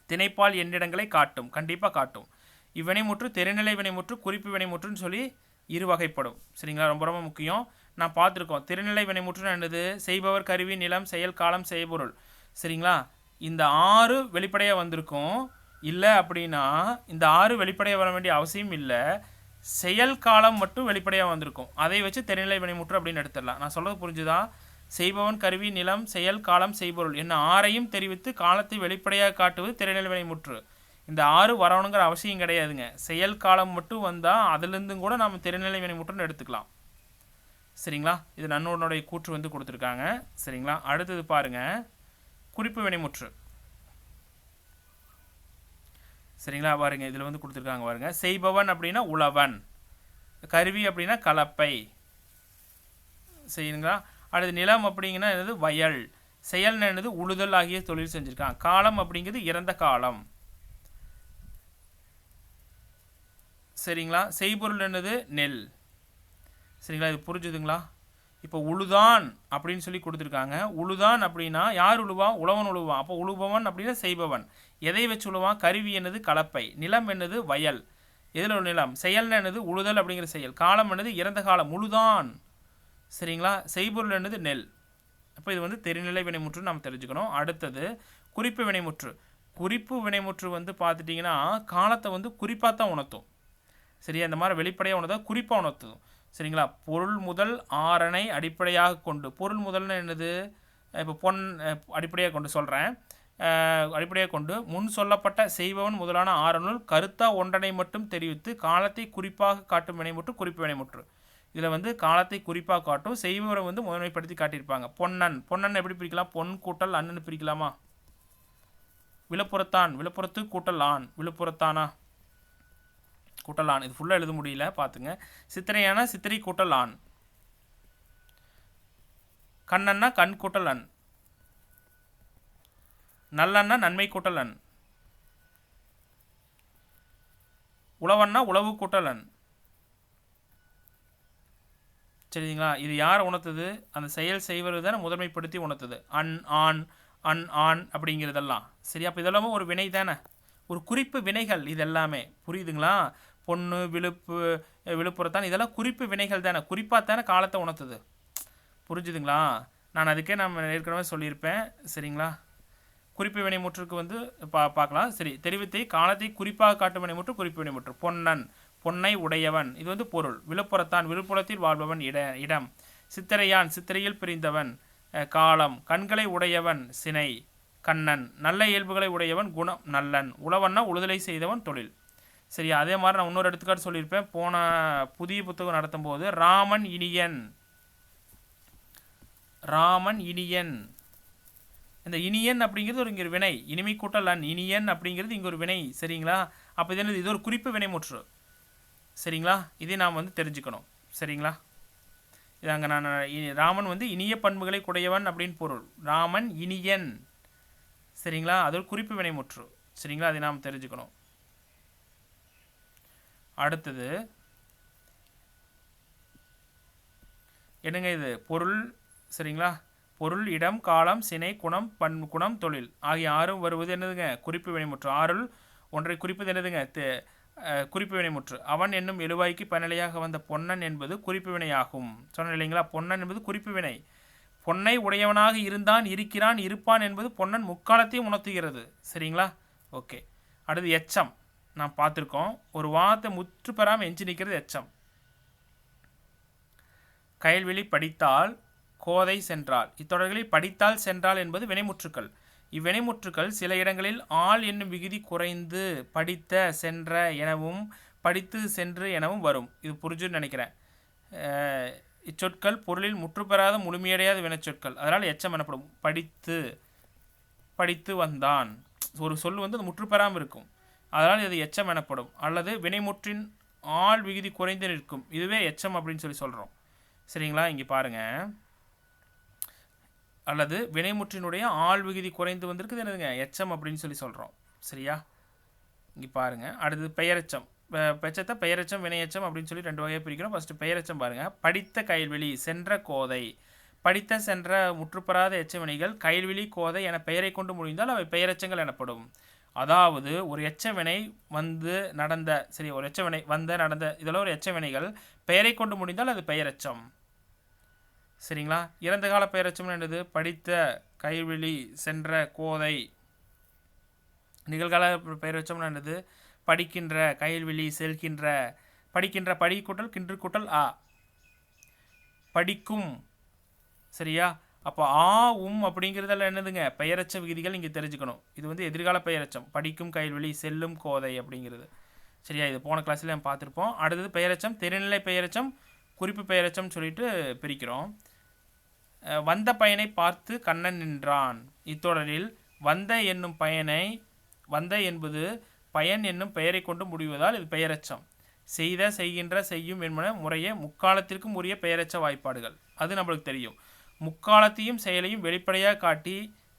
திணைப்பால் எண்ணிடங்களை காட்டும், கண்டிப்பாக காட்டும். இவ்வினைமுற்று தெரிநிலை வினைமுற்று குறிப்பு வினைமுற்றுன்னு சொல்லி இரு வகைப்படும். சரிங்களா, ரொம்ப ரொம்ப முக்கியம். நான் பார்த்துருக்கோம். திருநிலை வினைமுற்று என்னது? செய்பவர், கருவி, நிலம், செயல், காலம், செய்பொருள். சரிங்களா, இந்த 6 வெளிப்படையாக வந்திருக்கும். இல்லை அப்படின்னா இந்த 6 வெளிப்படையாக வர வேண்டிய அவசியம் இல்லை. செயல் காலம் மட்டும் வெளிப்படையாக வந்திருக்கும். அதை வச்சு தெரிநிலை வினைமுற்று அப்படின்னு எடுத்துடலாம். நான் சொல்கிறது புரிஞ்சுதா? செய்பவன், கருவி, நிலம், செயல், காலம், செய்பொருள் என்ன 6ஐயும் தெரிவித்து காலத்தை வெளிப்படையாக காட்டுவது தெரிநிலை வினைமுற்று. இந்த 6 வரணுங்கிற அவசியம் கிடையாதுங்க. செயல் காலம் மட்டும் வந்தால் அதுலேருந்தும் கூட நம்ம தெரிநிலை வினைமுற்றுன்னு எடுத்துக்கலாம். சரிங்களா, இது நன்னூடனுடைய கூற்று வந்து கொடுத்துருக்காங்க. சரிங்களா, அடுத்தது பாருங்கள், குறிப்பு வினைமுற்று. சரிங்களா, பாருங்க, இதில் வந்து கொடுத்துருக்காங்க பாருங்க. செய்பவன் அப்படின்னா உழவன், கருவி அப்படின்னா கலப்பை. சரிங்களா, அடுத்து நிலம் அப்படிங்கன்னா என்னது? வயல். செயல்னு என்னது? உழுதல் ஆகிய தொழில் செஞ்சுருக்காங்க. காலம் அப்படிங்கிறது இறந்த காலம். சரிங்களா, செய்பொருள் என்னது? நெல். சரிங்களா, இது புரிஞ்சுதுங்களா? இப்போ உழுதான் அப்படின்னு சொல்லி கொடுத்துருக்காங்க. உழுதான் அப்படின்னா யார் உழுவான்? உழவன் உழுவான். அப்போ உழுபவன் அப்படின்னா செய்பவன். எதை வச்சு உழுவான்? கருவி என்னது? கலப்பை. நிலம் என்னது? வயல். எதில் ஒரு நிலம்? செயல்னு என்னது? உழுதல் அப்படிங்கிற செயல். காலம் என்னது? இறந்த காலம், உழுதான். சரிங்களா, செய்பொருள் என்னது? நெல். அப்போ இது வந்து தெரிநிலை வினைமுற்று நாம் தெரிஞ்சுக்கணும். அடுத்தது குறிப்பு வினைமுற்று. குறிப்பு வினைமுற்று வந்து பார்த்துட்டிங்கன்னா காலத்தை வந்து குறிப்பாக தான் உணர்த்தும். சரியா, இந்த மாதிரி வெளிப்படையாக உணர்த்தா குறிப்பாக உணர்த்தும். சரிங்களா, பொருள் முதல் ஆறனை அடிப்படையாக கொண்டு. பொருள் முதல்னு என்னது? இப்போ பொன் அடிப்படையாக கொண்டு சொல்கிறேன். அடிப்படையாக கொண்டு முன் சொல்லப்பட்ட செய்பவன் முதலான ஆறனுள் கருத்தா ஒன்றனை மட்டும் தெரிவித்து காலத்தை குறிப்பாக காட்டும் வினைமுற்று குறிப்பு வினைமுற்று. இதில் வந்து காலத்தை குறிப்பாக காட்டும், செய்பவரை வந்து முதன்மைப்படுத்தி காட்டியிருப்பாங்க. பொன்னன், பொன்னன் எப்படி பிரிக்கலாம்? பொன் கூட்டல் அண்ணன் பிரிக்கலாமா? விழுப்புரத்தான், விழுப்புரத்து கூட்டல் ஆண், விழுப்புரத்தானா கூட்டல் ஆண். இது ஃபுல்லாக எழுத முடியல, பார்த்துங்க. சித்திரையான சித்திரை கூட்டல் ஆண். கண்ணன்னா கண் கூட்டல் அண். நல்லன்னா நன்மை கூட்டல் அண். உழவன்னா உழவு கூட்டல் அண். சரிங்களா, இது யார் உணர்த்துது? அந்த செயல் செய்வது தானே முதன்மைப்படுத்தி உணர்த்துது. அண் ஆண் அண் ஆண் அப்படிங்கிறதெல்லாம். சரி, அப்போ இதெல்லாமே ஒரு வினை தானே, ஒரு குறிப்பு வினைகள். இது எல்லாமே புரியுதுங்களா? பொண்ணு, விழுப்புரத்தான், இதெல்லாம் குறிப்பு வினைகள் தானே, குறிப்பாக தானே காலத்தை உணர்த்துது. புரிஞ்சுதுங்களா? நான் அதுக்கே ஏற்கனவே சொல்லியிருப்பேன். சரிங்களா, குறிப்பு வினைமுற்றுக்கு வந்து பார்க்கலாம். சரி, தெரிவித்தை காலத்தை குறிப்பாக காட்டும் வினைமுற்று குறிப்பு வினைமுற்று. பொன்னன், பொன்னை உடையவன், இது வந்து பொருள். விழுப்புரத்தான், விழுப்புரத்தில் வாழ்பவன், இடம். சித்திரையான், சித்திரையில் பிரிந்தவன், காலம். கண்களை உடையவன், சினை, கண்ணன். நல்ல இயல்புகளை உடையவன், குணம், நல்லன். உழவன்னா உழுதலை செய்தவன், தொழில். சரியா, அதே மாதிரி நான் இன்னொரு எடுத்துக்காட்டு சொல்லியிருப்பேன். போன புதிய புத்தகம் நடத்தும் போது ராமன் இனியன், ராமன் இனியன். இந்த இனியன் அப்படிங்கிறது ஒரு இங்கே ஒரு வினை. இனிமை கூட்டல் அன், இனியன் அப்படிங்கிறது இங்கே ஒரு வினை. சரிங்களா, அப்போ இது என்னது? இது ஒரு குறிப்பு வினைமுற்று. சரிங்களா, இதை நாம் வந்து தெரிஞ்சுக்கணும். சரிங்களா, இது அங்கே நான் ராமன் வந்து இனிய பண்புகளை குடையவன் அப்படின்னு பொருள். ராமன் இனியன். சரிங்களா, அது ஒரு குறிப்பு வினைமுற்று. சரிங்களா, அதை நாம் தெரிஞ்சுக்கணும். அடுத்தது என்னங்க? இது பொருள். சரிங்களா, பொருள், இடம், காலம், சினை, குணம், குணம், தொழில் ஆகிய 6 வருவது என்னதுங்க? குறிப்பு வினைமுற்று. 6ல் ஒன்றை குறிப்பது என்னதுங்க? குறிப்பு வினைமுற்று. அவன் என்னும் எழுவாய்க்கு பயனிலையாக வந்த பொன்னன் என்பது குறிப்பு வினையாகும். சொன்ன இல்லைங்களா? பொன்னன் என்பது குறிப்பு வினை. பொன்னை உடையவனாக இருந்தான், இருக்கிறான், இருப்பான் என்பது பொன்னன் முக்காலத்தையும் உணர்த்துகிறது. சரிங்களா, ஓகே. அடுத்து எச்சம். நாம் பார்த்துருக்கோம். ஒரு வார்த்தை முற்று பெறாமல் எஞ்சி நிற்கிறது எச்சம். கயல்வெளி படித்தால் கோதை சென்றாள். இத்தொடர்களில் படித்தால் சென்றாள் என்பது வினைமுற்றுக்கள். இவ்வினைமுற்றுக்கள் சில இடங்களில் ஆள் என்னும் விகுதி குறைந்து படித்த சென்ற எனவும் படித்து சென்று எனவும் வரும். இது புரிஞ்சுன்னு நினைக்கிறேன். இச்சொற்கள் பொருளில் முற்றுப்பெறாத முழுமையடையாத வினைச்சொற்கள். அதனால் எச்சம் எனப்படும். படித்து படித்து வந்தான். ஒரு சொல் வந்து அது முற்றுப்பெறாமல் இருக்கும், அதனால் இது எச்சம் எனப்படும். அல்லது வினைமுற்றின் ஆள் விகுதி குறைந்து நிற்கும், இதுவே எச்சம் அப்படின்னு சொல்கிறோம். சரிங்களா, இங்கே பாருங்கள். அல்லது வினைமுற்றினுடைய ஆள் விகுதி குறைந்து வந்திருக்குது என்னதுங்க, எச்சம் அப்படின்னு சொல்கிறோம். சரியா, இங்கே பாருங்கள். அடுத்தது பெயரெச்சம். பெச்சத்தை பெயரெச்சம் வினையச்சம் அப்படின்னு சொல்லி 2 வகையாக பிரிக்கிறோம். ஃபஸ்ட்டு பெயரெச்சம் பாருங்கள். படித்த கயல்வெளி, சென்ற கோதை. படித்த சென்ற முற்றுப்பெறாத எச்சவினைகள் கயல்வெளி கோதை என பெயரை கொண்டு முடிந்தால் அவை பெயரெச்சங்கள் எனப்படும். அதாவது ஒரு எச்சவினை வந்து நடந்த, சரி, ஒரு எச்சவினை வந்த நடந்த, இதெல்லாம் ஒரு எச்சவினைகள் பெயரை கொண்டு முடிந்தால் அது பெயரெச்சம். சரிங்களா, இறந்த கால பெயரெச்சம் என்னது, படித்த கயல்வெளி சென்ற கோதை. நிகழ்கால பெயரெச்சம் என்னது, படிக்கின்ற கயல்வெளி செல்கின்ற. படிக்கின்ற படி கூட்டல் கின்று கூட்டல் ஆ, படிக்கும். சரியா, அப்போ ஆ அப்படிங்கிறதெல்லாம் என்னதுங்க, பெயரச்ச விகுதிகள் இங்கே தெரிஞ்சுக்கணும். இது வந்து எதிர்கால பெயரச்சம், படிக்கும் கயல்வெளி செல்லும் கோதை அப்படிங்கிறது. சரியா, இது போன கிளாஸில் நம்ம பார்த்துருப்போம். அடுத்தது பெயரச்சம், தெரிநிலை பெயரச்சம், குறிப்பு பெயரச்சம் சொல்லிட்டு பிரிக்கிறோம். வந்த பயனை பார்த்து கண்ணன் நின்றான். இத்தொடரில் வந்த என்னும் பயனை, வந்த என்பது பயன் என்னும் பெயரை கொண்டு முடிவதால் இது பெயரச்சம். செய்த செய்கின்ற செய்யும் என்பன முறையே முக்காலத்திற்கும் உரிய பெயரச்ச வாய்ப்பாடுகள். அது நம்மளுக்கு தெரியும். முக்காலத்தையும் செயலையும் வெளிப்படையாக காட்டி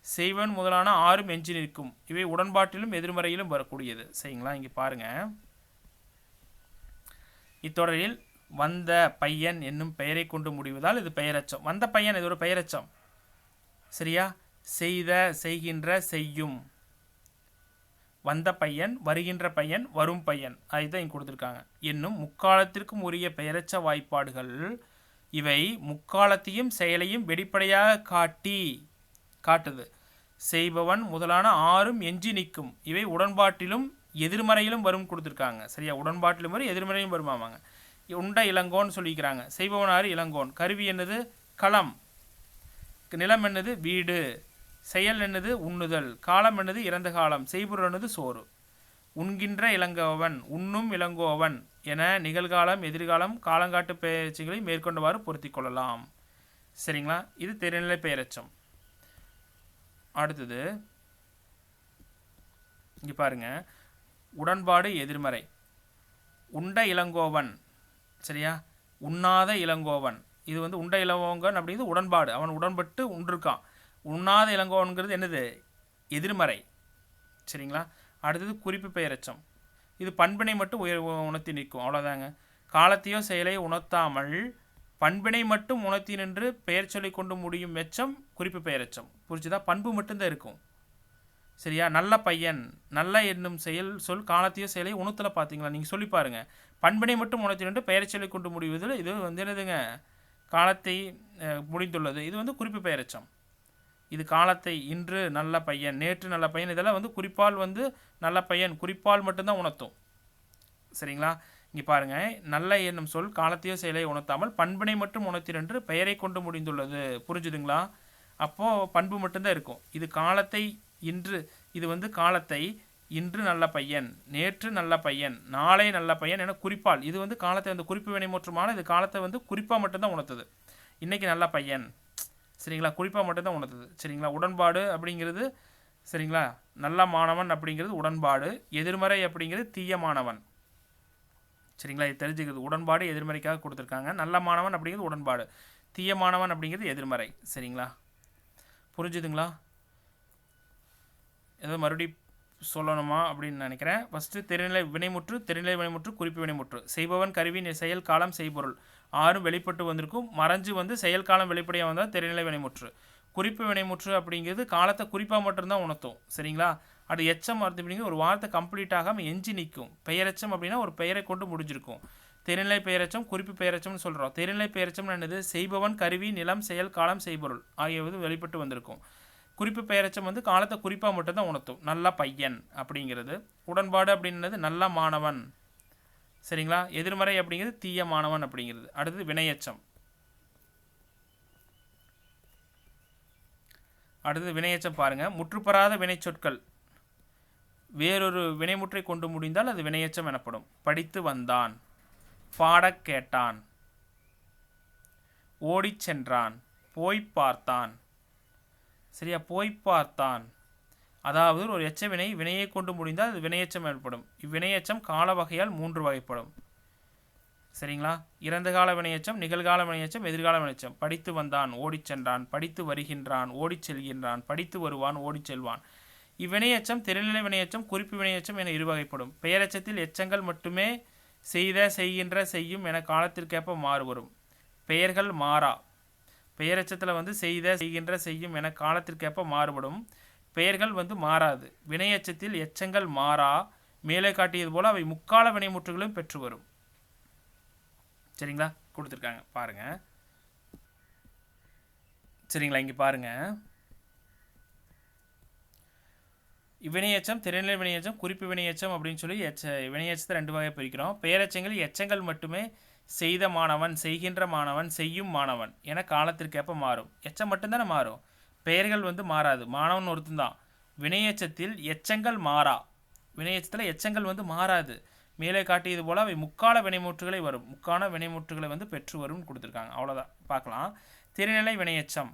செய்வன் முதலான 6 எஞ்சி நிற்கும். இவை உடன்பாட்டிலும் எதிர்மறையிலும் வரக்கூடியது. சரிங்களா, இங்கே பாருங்கள். இத்தொடரில் வந்த பையன் என்னும் பெயரை கொண்டு முடிவதால் இது பெயரச்சம். வந்த பையன் இது ஒரு பெயரச்சம். சரியா, செய்த செய்கின்ற செய்யும், வந்த பையன் வருகின்ற பையன் வரும் பையன், அதுதான் இங்கே கொடுத்துருக்காங்க. என்னும் முக்காலத்திற்கும் உரிய பெயரச்ச வாய்ப்பாடுகள் இவை முக்காலத்தையும் செயலையும் வெளிப்படையாக காட்டுது. செய்பவன் முதலான 6 எஞ்சி நிற்கும். இவை உடன்பாட்டிலும் எதிர்மறையிலும் வரும் கொடுத்துருக்காங்க. சரியா, உடன்பாட்டிலும் வரும் எதிர்மறையிலும் வருமாமாங்க. உண்ட இளங்கோன்னு சொல்லிக்கிறாங்க. செய்பவனாறு இளங்கோன். கருவி என்னது, களம். நிலம் என்னது, வீடு. செயல் என்னது, உண்ணுதல். காலம் என்னது, இறந்த காலம். செய்பொருள் என்னது, சோறு. உண்கின்ற இளங்கோவன், உண்ணும் இளங்கோவன் என நிகழ்காலம் எதிர்காலம் காலங்காட்டு பெயர்ச்சிகளை மேற்கொண்டவாறு பொருத்தி கொள்ளலாம். சரிங்களா, இது தெரிநிலை பெயரச்சம். அடுத்தது இங்கே பாருங்க, உடன்பாடு எதிர்மறை. உண்ட இளங்கோவன். சரியா, உண்ணாத இளங்கோவன். இது வந்து உண்ட இளங்கோவன் அப்படிங்கிறது உடன்பாடு, அவன் உடன்பட்டு உண்டிருக்கான். உண்ணாத இளங்கோவன்கிறது என்னது, எதிர்மறை. சரிங்களா, அடுத்தது குறிப்பு பெயரச்சம். இது பண்பினை மட்டும் உணர்த்தி நிற்கும், அவ்வளோதாங்க. காலத்தையோ செயலை உணர்த்தாமல் பண்பினை மட்டும் உணர்த்தி நின்று பெயர் சொல்லி கொண்டு முடியும் எச்சம் குறிப்பு பெயரச்சம். புரிச்சுதா, பண்பு மட்டும்தான் இருக்கும். சரியா, நல்ல பையன், நல்ல என்னும் செயல் சொல் காலத்தையோ செயலை உணர்த்தல. பார்த்தீங்களா, நீங்கள் சொல்லி பாருங்கள். பண்பினை மட்டும் உணர்த்தி நின்று பெயர் சொல்லி கொண்டு முடிவதில் இது வந்து என்னதுங்க, காலத்தை முடிந்துள்ளது. இது வந்து குறிப்பு பெயரச்சம். இது காலத்தை, இன்று நல்ல பையன், நேற்று நல்ல பையன், இதெல்லாம் வந்து குறிப்பால் வந்து நல்ல பையன் குறிப்பால் மட்டும்தான் உணர்த்தும். சரிங்களா, இங்கே பாருங்கள். நல்ல என்னும் சொல் காலத்தையோ செயலை உணர்த்தாமல் பண்பினை மட்டும் உணர்த்தினென்று பெயரை கொண்டு முடிந்துள்ளது. புரிஞ்சுதுங்களா, அப்போது பண்பு மட்டும்தான் இருக்கும். இது காலத்தை இன்று, இது வந்து காலத்தை இன்று நல்ல பையன், நேற்று நல்ல பையன், நாளை நல்ல பையன் என குறிப்பால், இது வந்து காலத்தை வந்து குறிப்பு வினைமுற்றுமான, இது காலத்தை வந்து குறிப்பாக மட்டும்தான் உணர்த்துது. இன்றைக்கி நல்ல பையன். சரிங்களா, குறிப்பாக மட்டும்தான் உணர்த்துது. சரிங்களா, உடன்பாடு அப்படிங்கிறது, சரிங்களா, நல்ல மாணவன் அப்படிங்கிறது உடன்பாடு, எதிர்மறை அப்படிங்கிறது தீய மாணவன். சரிங்களா, இது தெரிஞ்சுக்கிறது. உடன்பாடு எதிர்மறைக்காக கொடுத்துருக்காங்க. நல்ல மாணவன் அப்படிங்கிறது உடன்பாடு, தீய மாணவன் அப்படிங்கிறது எதிர்மறை. சரிங்களா, புரிஞ்சுதுங்களா? ஏதோ மறுபடி சொல்லணுமா அப்படின்னு நினைக்கிறேன். ஃபஸ்ட்டு தெரிநிலை வினைமுற்று, தெரிநிலை வினைமுற்று, குறிப்பு வினைமுற்று. செய்பவன், கருவி, செயல், காலம், செய்பொருள் 6 வெளிப்பட்டு வந்திருக்கும். மறைஞ்சு வந்து செயல் காலம் வெளிப்படையாக வந்தால் தெரிநிலை வினைமுற்று. குறிப்பு வினைமுற்று அப்படிங்கிறது காலத்தை குறிப்பாக மட்டும்தான் உணர்த்தும். சரிங்களா, அது எச்சம் அப்படிங்கிறது ஒரு வார்த்தை கம்ப்ளீட் ஆகாமல் எஞ்சி நிற்கும். பெயரெச்சம் அப்படின்னா ஒரு பெயரை கொண்டு முடிஞ்சிருக்கும். தெரிநிலை பெயரெச்சம், குறிப்பு பெயரெச்சம்னு சொல்கிறோம். தெரிநிலை பெயரெச்சம் என்னது, செய்பவன், கருவி, நிலம், செயல், காலம், செய்பொருள் ஆகியவது வெளிப்பட்டு வந்திருக்கும். குறிப்பு பெயரெச்சம் வந்து காலத்தை குறிப்பாக மட்டும்தான் உணர்த்தும். நல்ல பையன் அப்படிங்கிறது. உடன்பாடு அப்படின்றது நல்ல மாணவன். சரிங்களா, எதிர்மறை அப்படிங்கிறது தீய மாணவன் அப்படிங்கிறது. அடுத்தது வினையச்சம். அடுத்தது வினையெச்சம் பாருங்கள். முற்றுப்பெறாத வினைச்சொற்கள் வேறொரு வினைமுற்றை கொண்டு முடிந்தால் அது வினையெச்சம் எனப்படும். படித்து வந்தான், பாடக் கேட்டான், ஓடிச் சென்றான், போய் பார்த்தான். சரியா, போய் பார்த்தான். அதாவது ஒரு எச்சவினை வினையை கொண்டு முடிந்தால் அது வினையெச்சம் எனப்படும். இவ்வினையெச்சம் கால வகையால் 3 வகைப்படும். சரிங்களா, இறந்த கால வினையெச்சம், நிகழ்கால வினையெச்சம், எதிர்கால வினையெச்சம். படித்து வந்தான், ஓடிச் சென்றான், படித்து வருகின்றான், ஓடிச் செல்கின்றான், படித்து வருவான், ஓடிச் செல்வான். இவ்வினையெச்சம் திறநிலை வினையெச்சம், குறிப்பு வினையெச்சம் என 2 வகைப்படும். பெயரெச்சத்தில் எச்சங்கள் மட்டுமே செய்த, செய்கின்ற, செய்யும் என காலத்திற்கேற்ப மாறுபடும். பெயர்கள் மாறா. பெயரெச்சத்தில் செய்த, செய்கின்ற, செய்யும் என காலத்திற்கேற்ப மாறுபடும். பெயர்கள் மாறாது. வினையெச்சத்தில் எச்சங்கள் மாறா. மேலே காட்டியது போல அவை முக்கால வினைமுற்றுகளும் பெற்று வரும். சரிங்களா, கொடுத்துருக்காங்க பாருங்க. சரிங்களா, இங்கே பாருங்க. இவ்வினையெச்சம் திறநிலை வினையெச்சம், குறிப்பு வினையெச்சம் அப்படின்னு சொல்லி வினையெச்சத்தை 2 வகை பிரிக்கிறோம். பெயரெச்சங்கள் எச்சங்கள் மட்டுமே செய்த மாணவன், செய்கின்ற மாணவன், செய்யும் மாணவன் என காலத்திற்கேற்ப மாறும். எச்சம் மட்டும்தானே மாறும், பெயர்கள் மாறாது. மாணவன் ஒருத்தன் தான். வினையெச்சத்தில் எச்சங்கள் மாறா. வினையெச்சத்தில் எச்சங்கள் மாறாது. மேலே காட்டியது போல் அவை முக்கால வினைமுற்றுகளை வரும். முக்கால வினைமுற்றுகளை பெற்று வரும்னு கொடுத்துருக்காங்க. அவ்வளோதான், பார்க்கலாம். திறநிலை வினையெச்சம்.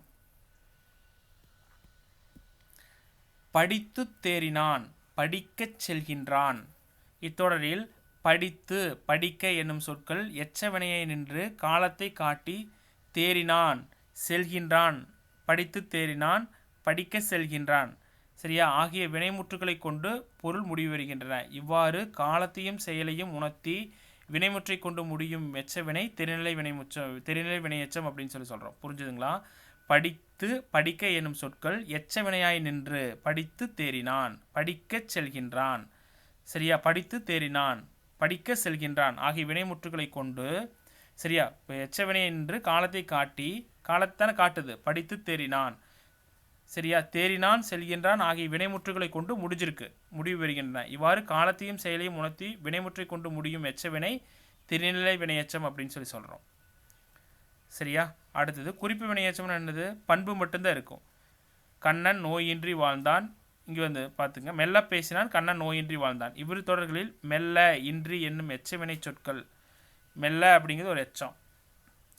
படித்து தேறினான், படிக்கச் செல்கின்றான். இத்தொடரில் படித்து, படிக்க என்னும் சொற்கள் எச்ச வினையை நின்று காலத்தை காட்டி தேறினான், செல்கின்றான், படித்து தேறினான், படிக்க செல்கின்றான், சரியா, ஆகிய வினைமுற்றுகளை கொண்டு பொருள் முடிவு வருகின்றன. இவ்வாறு காலத்தையும் செயலையும் உணர்த்தி வினைமுற்றை கொண்டு முடியும் எச்ச வினை திறநிலை வினையெச்சம் அப்படின்னு சொல்கிறோம். புரிஞ்சுதுங்களா? படித்து, படிக்க என்னும் சொற்கள் எச்ச வினையாய் நின்று படித்து தேறினான், படிக்கச் செல்கின்றான், சரியா, படித்து தேறினான், படிக்க செல்கின்றான் ஆகிய வினைமுற்றுகளை கொண்டு, சரியா, இப்போ எச்ச வினை நின்று காலத்தை காட்டி, காலத்தான காட்டுது, படித்து தேறினான், சரியா, தேறினான், செல்கின்றான் ஆகிய வினைமுற்றுகளை கொண்டு முடிவு வருகின்றன. இவ்வாறு காலத்தையும் செயலையும் உணர்த்தி வினைமுற்றை கொண்டு முடியும் எச்ச வினை திறநிலை வினையெச்சம் அப்படின்னு சொல்கிறோம். சரியா, அடுத்தது குறிப்பு வினையெச்சம்னு என்னது? பண்பு மட்டும்தான் இருக்கும். கண்ணன் நோயின்றி வாழ்ந்தான். இங்கே பார்த்துங்க, மெல்ல பேசினான், கண்ணன் நோயின்றி வாழ்ந்தான். இவ்விரு தொடர்களில் மெல்ல, இன்றி என்னும் எச்ச வினை சொற்கள். மெல்ல அப்படிங்கிறது ஒரு எச்சம்.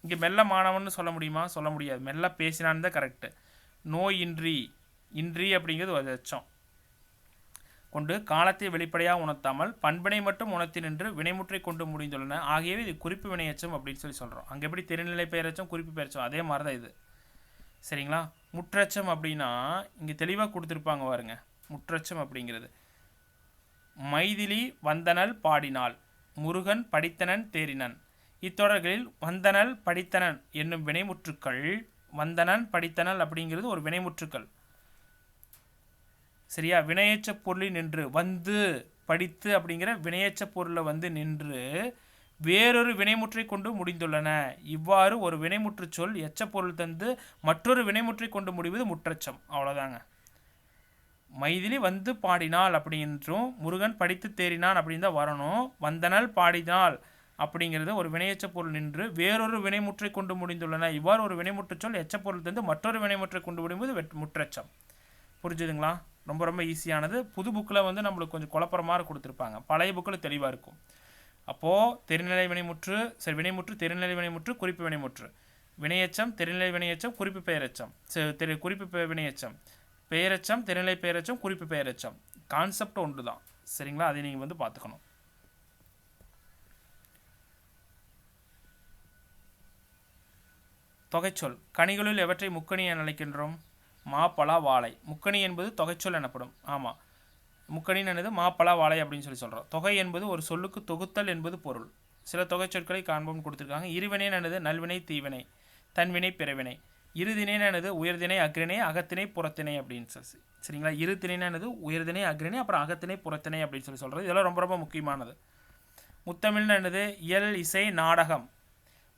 இங்கே மெல்ல மாணவன் சொல்ல முடியுமா? சொல்ல முடியாது. மெல்ல பேசினான் தான் கரெக்டு. நோயின்றி, இன்றி அப்படிங்கிறது ஒரு எச்சம் கொண்டு காலத்தை வெளிப்படையாக உணர்த்தாமல் பண்பினை மட்டும் உணர்த்தி நின்று வினைமுற்றை கொண்டு முடிந்துள்ளன. ஆகியவை இது குறிப்பு வினையெச்சம் அப்படின்னு சொல்கிறோம். அங்கே எப்படி திறநிலை பெயரெச்சம், குறிப்பு பெயரெச்சம், அதே மாதிரி தான் இது. சரிங்களா? முற்றச்சம் அப்படின்னா இங்கே தெளிவாக கொடுத்துருப்பாங்க பாருங்க. முற்றச்சம் அப்படிங்கிறது மைதிலி வந்தனல் பாடினாள், முருகன் படித்தனன் தேறினன். இத்தொடர்களில் வந்தனல் படித்தனன் என்னும் வினைமுற்றுக்கள், வந்தனன் படித்தனல் அப்படிங்கிறது ஒரு வினைமுற்றுக்கள், சரியா, வினையெச்ச பொருளில் நின்று, வந்து படித்து அப்படிங்கிற வினையெச்ச பொருளை நின்று வேறொரு வினைமுற்றை கொண்டு முடிந்துள்ளன. இவ்வாறு ஒரு வினைமுற்று சொல் எச்ச பொருள் தந்து மற்றொரு வினைமுற்றை கொண்டு முடிவது முற்றச்சம். அவ்வளோதாங்க. மைதிலி வந்து பாடினாள் அப்படின்றும் முருகன் படித்து தேறினான் அப்படின்னு தான் வரணும். வந்தனல் பாடினாள் அப்படிங்கிறது ஒரு வினையெச்ச பொருள் நின்று வேறொரு வினைமுற்றை கொண்டு முடிந்துள்ளன. இவ்வாறு ஒரு வினைமுற்று சொல் எச்ச பொருள் தந்து மற்றொரு வினைமுற்றை கொண்டு முடிவது முற்றச்சம். புரிஞ்சுதுங்களா? ரொம்ப ரொம்ப ஈஸியானது. புது புக்கில் நம்மளுக்கு கொஞ்சம் குழப்பமாக கொடுத்துருப்பாங்க, பழைய புக்கில் தெளிவாக இருக்கும். அப்போது தெரிநிலை வினைமுற்று, சரி, வினைமுற்று, தெரிநிலை வினைமுற்று, குறிப்பு வினைமுற்று, வினையெச்சம், தெரிநிலை வினையெச்சம், குறிப்பு பெயரெச்சம், குறிப்பு வினையெச்சம், பெயரெச்சம், தெரிநிலை பெயரெச்சம், குறிப்பு பெயரெச்சம். கான்செப்ட் ஒன்று தான், சரிங்களா? அதை நீங்கள் பார்த்துக்கணும். தொகைச்சொல். கனிகளுள் எவற்றை முக்கணி என அழைக்கின்றோம்? மா, பலா, வாழை. முக்கணி என்பது தொகைச்சொல் எனப்படும். ஆமாம், முக்கணின்னு என்னது? மா, பலா, வாழை அப்படின்னு சொல்கிறோம். தொகை என்பது ஒரு சொல்லுக்கு தொகுத்தல் என்பது பொருள். சில தொகை சொற்களை காண்போம்னு கொடுத்துருக்காங்க. இருவினை என்னது? நல்வினை, தீவினை, தன்வினை, பிறவினை. இருதினை என்னது? உயர்தினை, அக்ரிணை, அகத்தினை, புறத்தினை அப்படின்னு சரிங்களா? இருதினை என்னது? உயர்தினை, அக்ரிணை, அப்புறம் அகத்தினை, புறத்தினை அப்படின்னு சொல்கிறது. இதெல்லாம் ரொம்ப ரொம்ப முக்கியமானது. முத்தமிழ்னு என்னது? இயல், இசை, நாடகம்.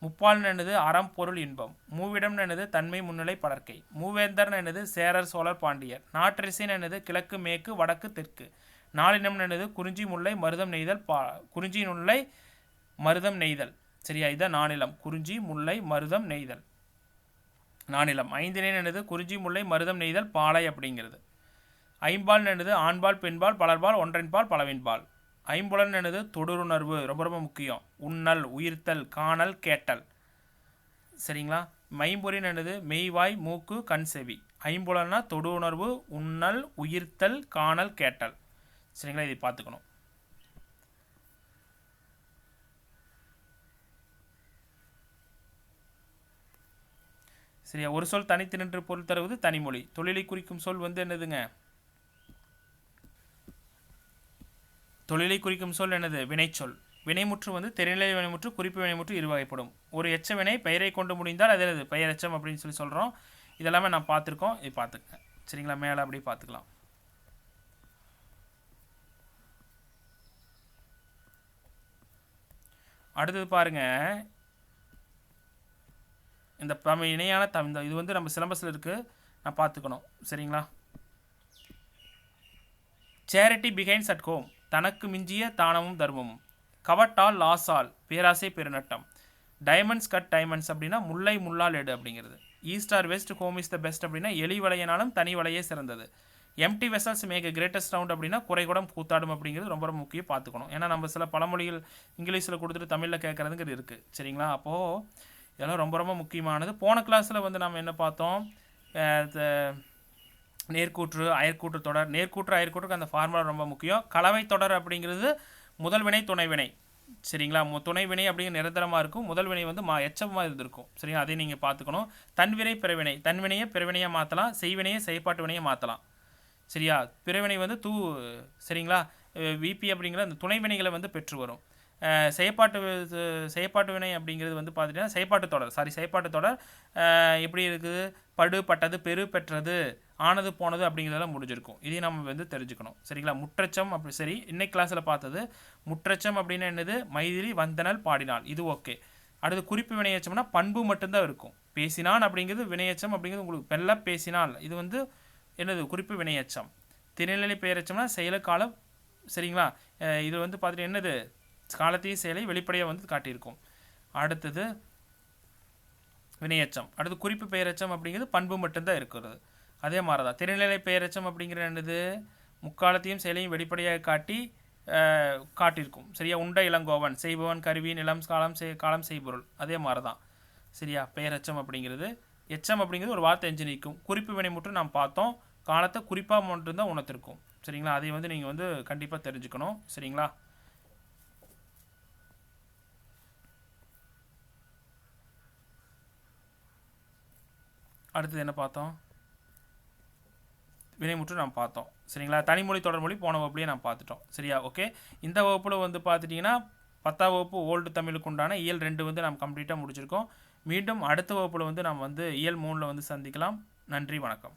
முப்பால்னு என்னது? அறம், பொருள், இன்பம். மூவிடம் என்னது? தன்மை, முன்னிலை, படர்க்கை. மூவேந்தர் என்னது? சேரர், சோழர், பாண்டியர். நாற்றரசின் என்னது? கிழக்கு, மேற்கு, வடக்கு, தெற்கு. நாளினம் என்னது? குறிஞ்சி, முல்லை, மருதம், நெய்தல். குறிஞ்சி, முல்லை, மருதம், நெய்தல். சரியா? இதுதான் நானிலம். குறிஞ்சி, முல்லை, மருதம், நெய்தல். நானிலம். ஐந்திணைன்னு என்னது குறிஞ்சி முல்லை மருதம் நெய்தல் பாலை அப்படிங்கிறது. ஐம்பால் என்னது ஆண்பால் பெண்பால் பலர்பால் ஒன்றன்பால் பலவின்பால். ஐம்புலன் என்னது தொடுருணர்வு, ரொம்ப ரொம்ப முக்கியம். உண்ணல் உயிர்த்தல் காணல் கேட்டல். சரிங்களா. மைம்பொறின் என்னது மெய்வாய் மூக்கு கண் செவி. ஐம்புலன்னா தொடு உணர்வு, உண்ணல் உயிர்த்தல் காணல் கேட்டல். சரிங்களா, இதை பார்த்துக்கணும். சரியா. ஒரு சொல் தனித்து நின்று பொருள் தருவது தனிமொழி. தொழிலை குறிக்கும் சொல் வந்து என்னதுங்க? தொழிலை குறிக்கும் சொல் என்னது? வினைச்சொல். வினைமுற்று வந்து தெரிநிலை வினைமுற்று குறிப்பு வினைமுற்று இரு வகைப்படும். ஒரு எச்ச வினை பெயரை கொண்டு முடிந்தால் அது என்னது? பெயரெச்சம் அப்படின்னு சொல்லி சொல்கிறோம். இதெல்லாமே நான் பார்த்துருக்கோம். இது பார்த்துக்கங்க. சரிங்களா, மேலே அப்படி பார்த்துக்கலாம். அடுத்தது பாருங்க, இந்த இணையான தமிழ் இது வந்து நம்ம சிலபஸில் இருக்குது, நான் பார்த்துக்கணும். சரிங்களா. சேரிட்டி பிகைன்ஸ் அட் ஹோம், தனக்கு மிஞ்சிய தானமும் தர்மமும். கவட்டால் லாஸால், பேராசை பெருநட்டம். டைமண்ட்ஸ் கட் டைமண்ட்ஸ் அப்படின்னா முல்லை முள்ளால் எடு அப்படிங்கிறது. East or west home is the best அப்படின்னா எலி வளையனாலும் தனி வளையே சிறந்தது. Empty vessels make greatest round அப்படின்னா குறைகுடம் கூத்தாடும் அப்படிங்கிறது ரொம்ப ரொம்ப முக்கியம், பார்த்துக்கணும். ஏன்னா நம்ம சில பழமொழிகள் இங்கிலீஷில் கொடுத்துட்டு தமிழில் கேட்குறதுங்கிறது இருக்குது. சரிங்களா. அப்போது இதெல்லாம் ரொம்ப ரொம்ப முக்கியமானது. போன கிளாஸில் வந்து நம்ம என்ன பார்த்தோம்? நேர்கூற்று அயற்கூற்று தொடர். நேர்கூற்று அயற்கூற்றுக்கு அந்த ஃபார்முலா ரொம்ப முக்கியம். கலவை தொடர் அப்படிங்கிறது முதல் வினை துணை வினை. சரிங்களா. துணை வினை அப்படிங்கிற நிரந்தரமாக இருக்கும், முதல் வினை வந்து எச்சமாக இருந்திருக்கும். சரிங்களா, அதை நீங்கள் பார்த்துக்கணும். தன்வினை பிறவினை, தன்வினையை பிறவினையை மாற்றலாம், செய்வினையை செயற்பாட்டு வினையை மாற்றலாம். சரியா. பிறவினை வந்து சரிங்களா, விபி அப்படிங்கிற அந்த துணை வினைகளை வந்து பெற்று வரும். செயற்பாட்டு வினை அப்படிங்கிறது வந்து பார்த்துட்டிங்கன்னா செயற்பாட்டு தொடர் எப்படி இருக்குது? படு பட்டது பெரு பெற்றது ஆனது போனது அப்படிங்கிறதெல்லாம் முடிஞ்சிருக்கும். இதையும் நம்ம வந்து தெரிஞ்சுக்கணும். சரிங்களா. முற்றச்சம் அப்படி சரி, இன்னைக்கு கிளாஸில் பார்த்தது முற்றச்சம் அப்படின்னா என்னது? மைதிலி வந்தனல் பாடினாள், இது ஓகே. அடுத்து குறிப்பு வினையச்சம்னா பண்பு மட்டும்தான் இருக்கும். பேசினான் அப்படிங்கிறது வினையச்சம் அப்படிங்கிறது உங்களுக்கு பெல்ல பேசினால், இது வந்து என்னது? குறிப்பு வினையச்சம். திணைநிலை பெயரச்சம்னா செயல காலம். சரிங்களா. இது வந்து பார்த்துட்டு என்னது? காலத்தையும் செயலை வெளிப்படையாக வந்து காட்டியிருக்கும். அடுத்தது வினையச்சம். அடுத்து குறிப்பு பெயரச்சம் அப்படிங்கிறது பண்பு மட்டும்தான் இருக்கிறது. அதே மாதிரி தான் திணைநிலை பெயரச்சம் அப்படிங்கிற என்னது? முக்காலத்தையும் செயலையும் வெளிப்படையாக காட்டியிருக்கும். சரியா. உண்ட இளங்கோவன், செய்பவன் கருவி நிலம் காலம் செய்பொருள், அதே மாதிரி தான். சரியா. பெயரச்சம் அப்படிங்கிறது. எச்சம் அப்படிங்கிறது ஒரு வார்த்தை எஞ்சி நிற்கும். குறிப்பு வினை மட்டும் நாம் பார்த்தோம், காலத்தை குறிப்பாக மட்டும்தான் உணர்த்திருக்கும். சரிங்களா. அதை வந்து நீங்கள் வந்து கண்டிப்பாக தெரிஞ்சுக்கணும். சரிங்களா. அடுத்தது என்ன பார்த்தோம்? வினைமுற்று நாம் பார்த்தோம். சரிங்களா. தனிமொழி தொடர்மொழி போன வகுப்புலேயே நாம் பார்த்துட்டோம். சரியா. ஓகே. இந்த வகுப்பில் வந்து பார்த்துட்டிங்கன்னா 10ஆம் வகுப்பு ஓல்டு தமிழுக்கு உண்டான இயல் 2 வந்து நாம் கம்ப்ளீட்டாக முடிச்சிருக்கோம். மீண்டும் அடுத்த வகுப்பில் வந்து நாம் வந்து இயல் 3 வந்து சந்திக்கலாம். நன்றி, வணக்கம்.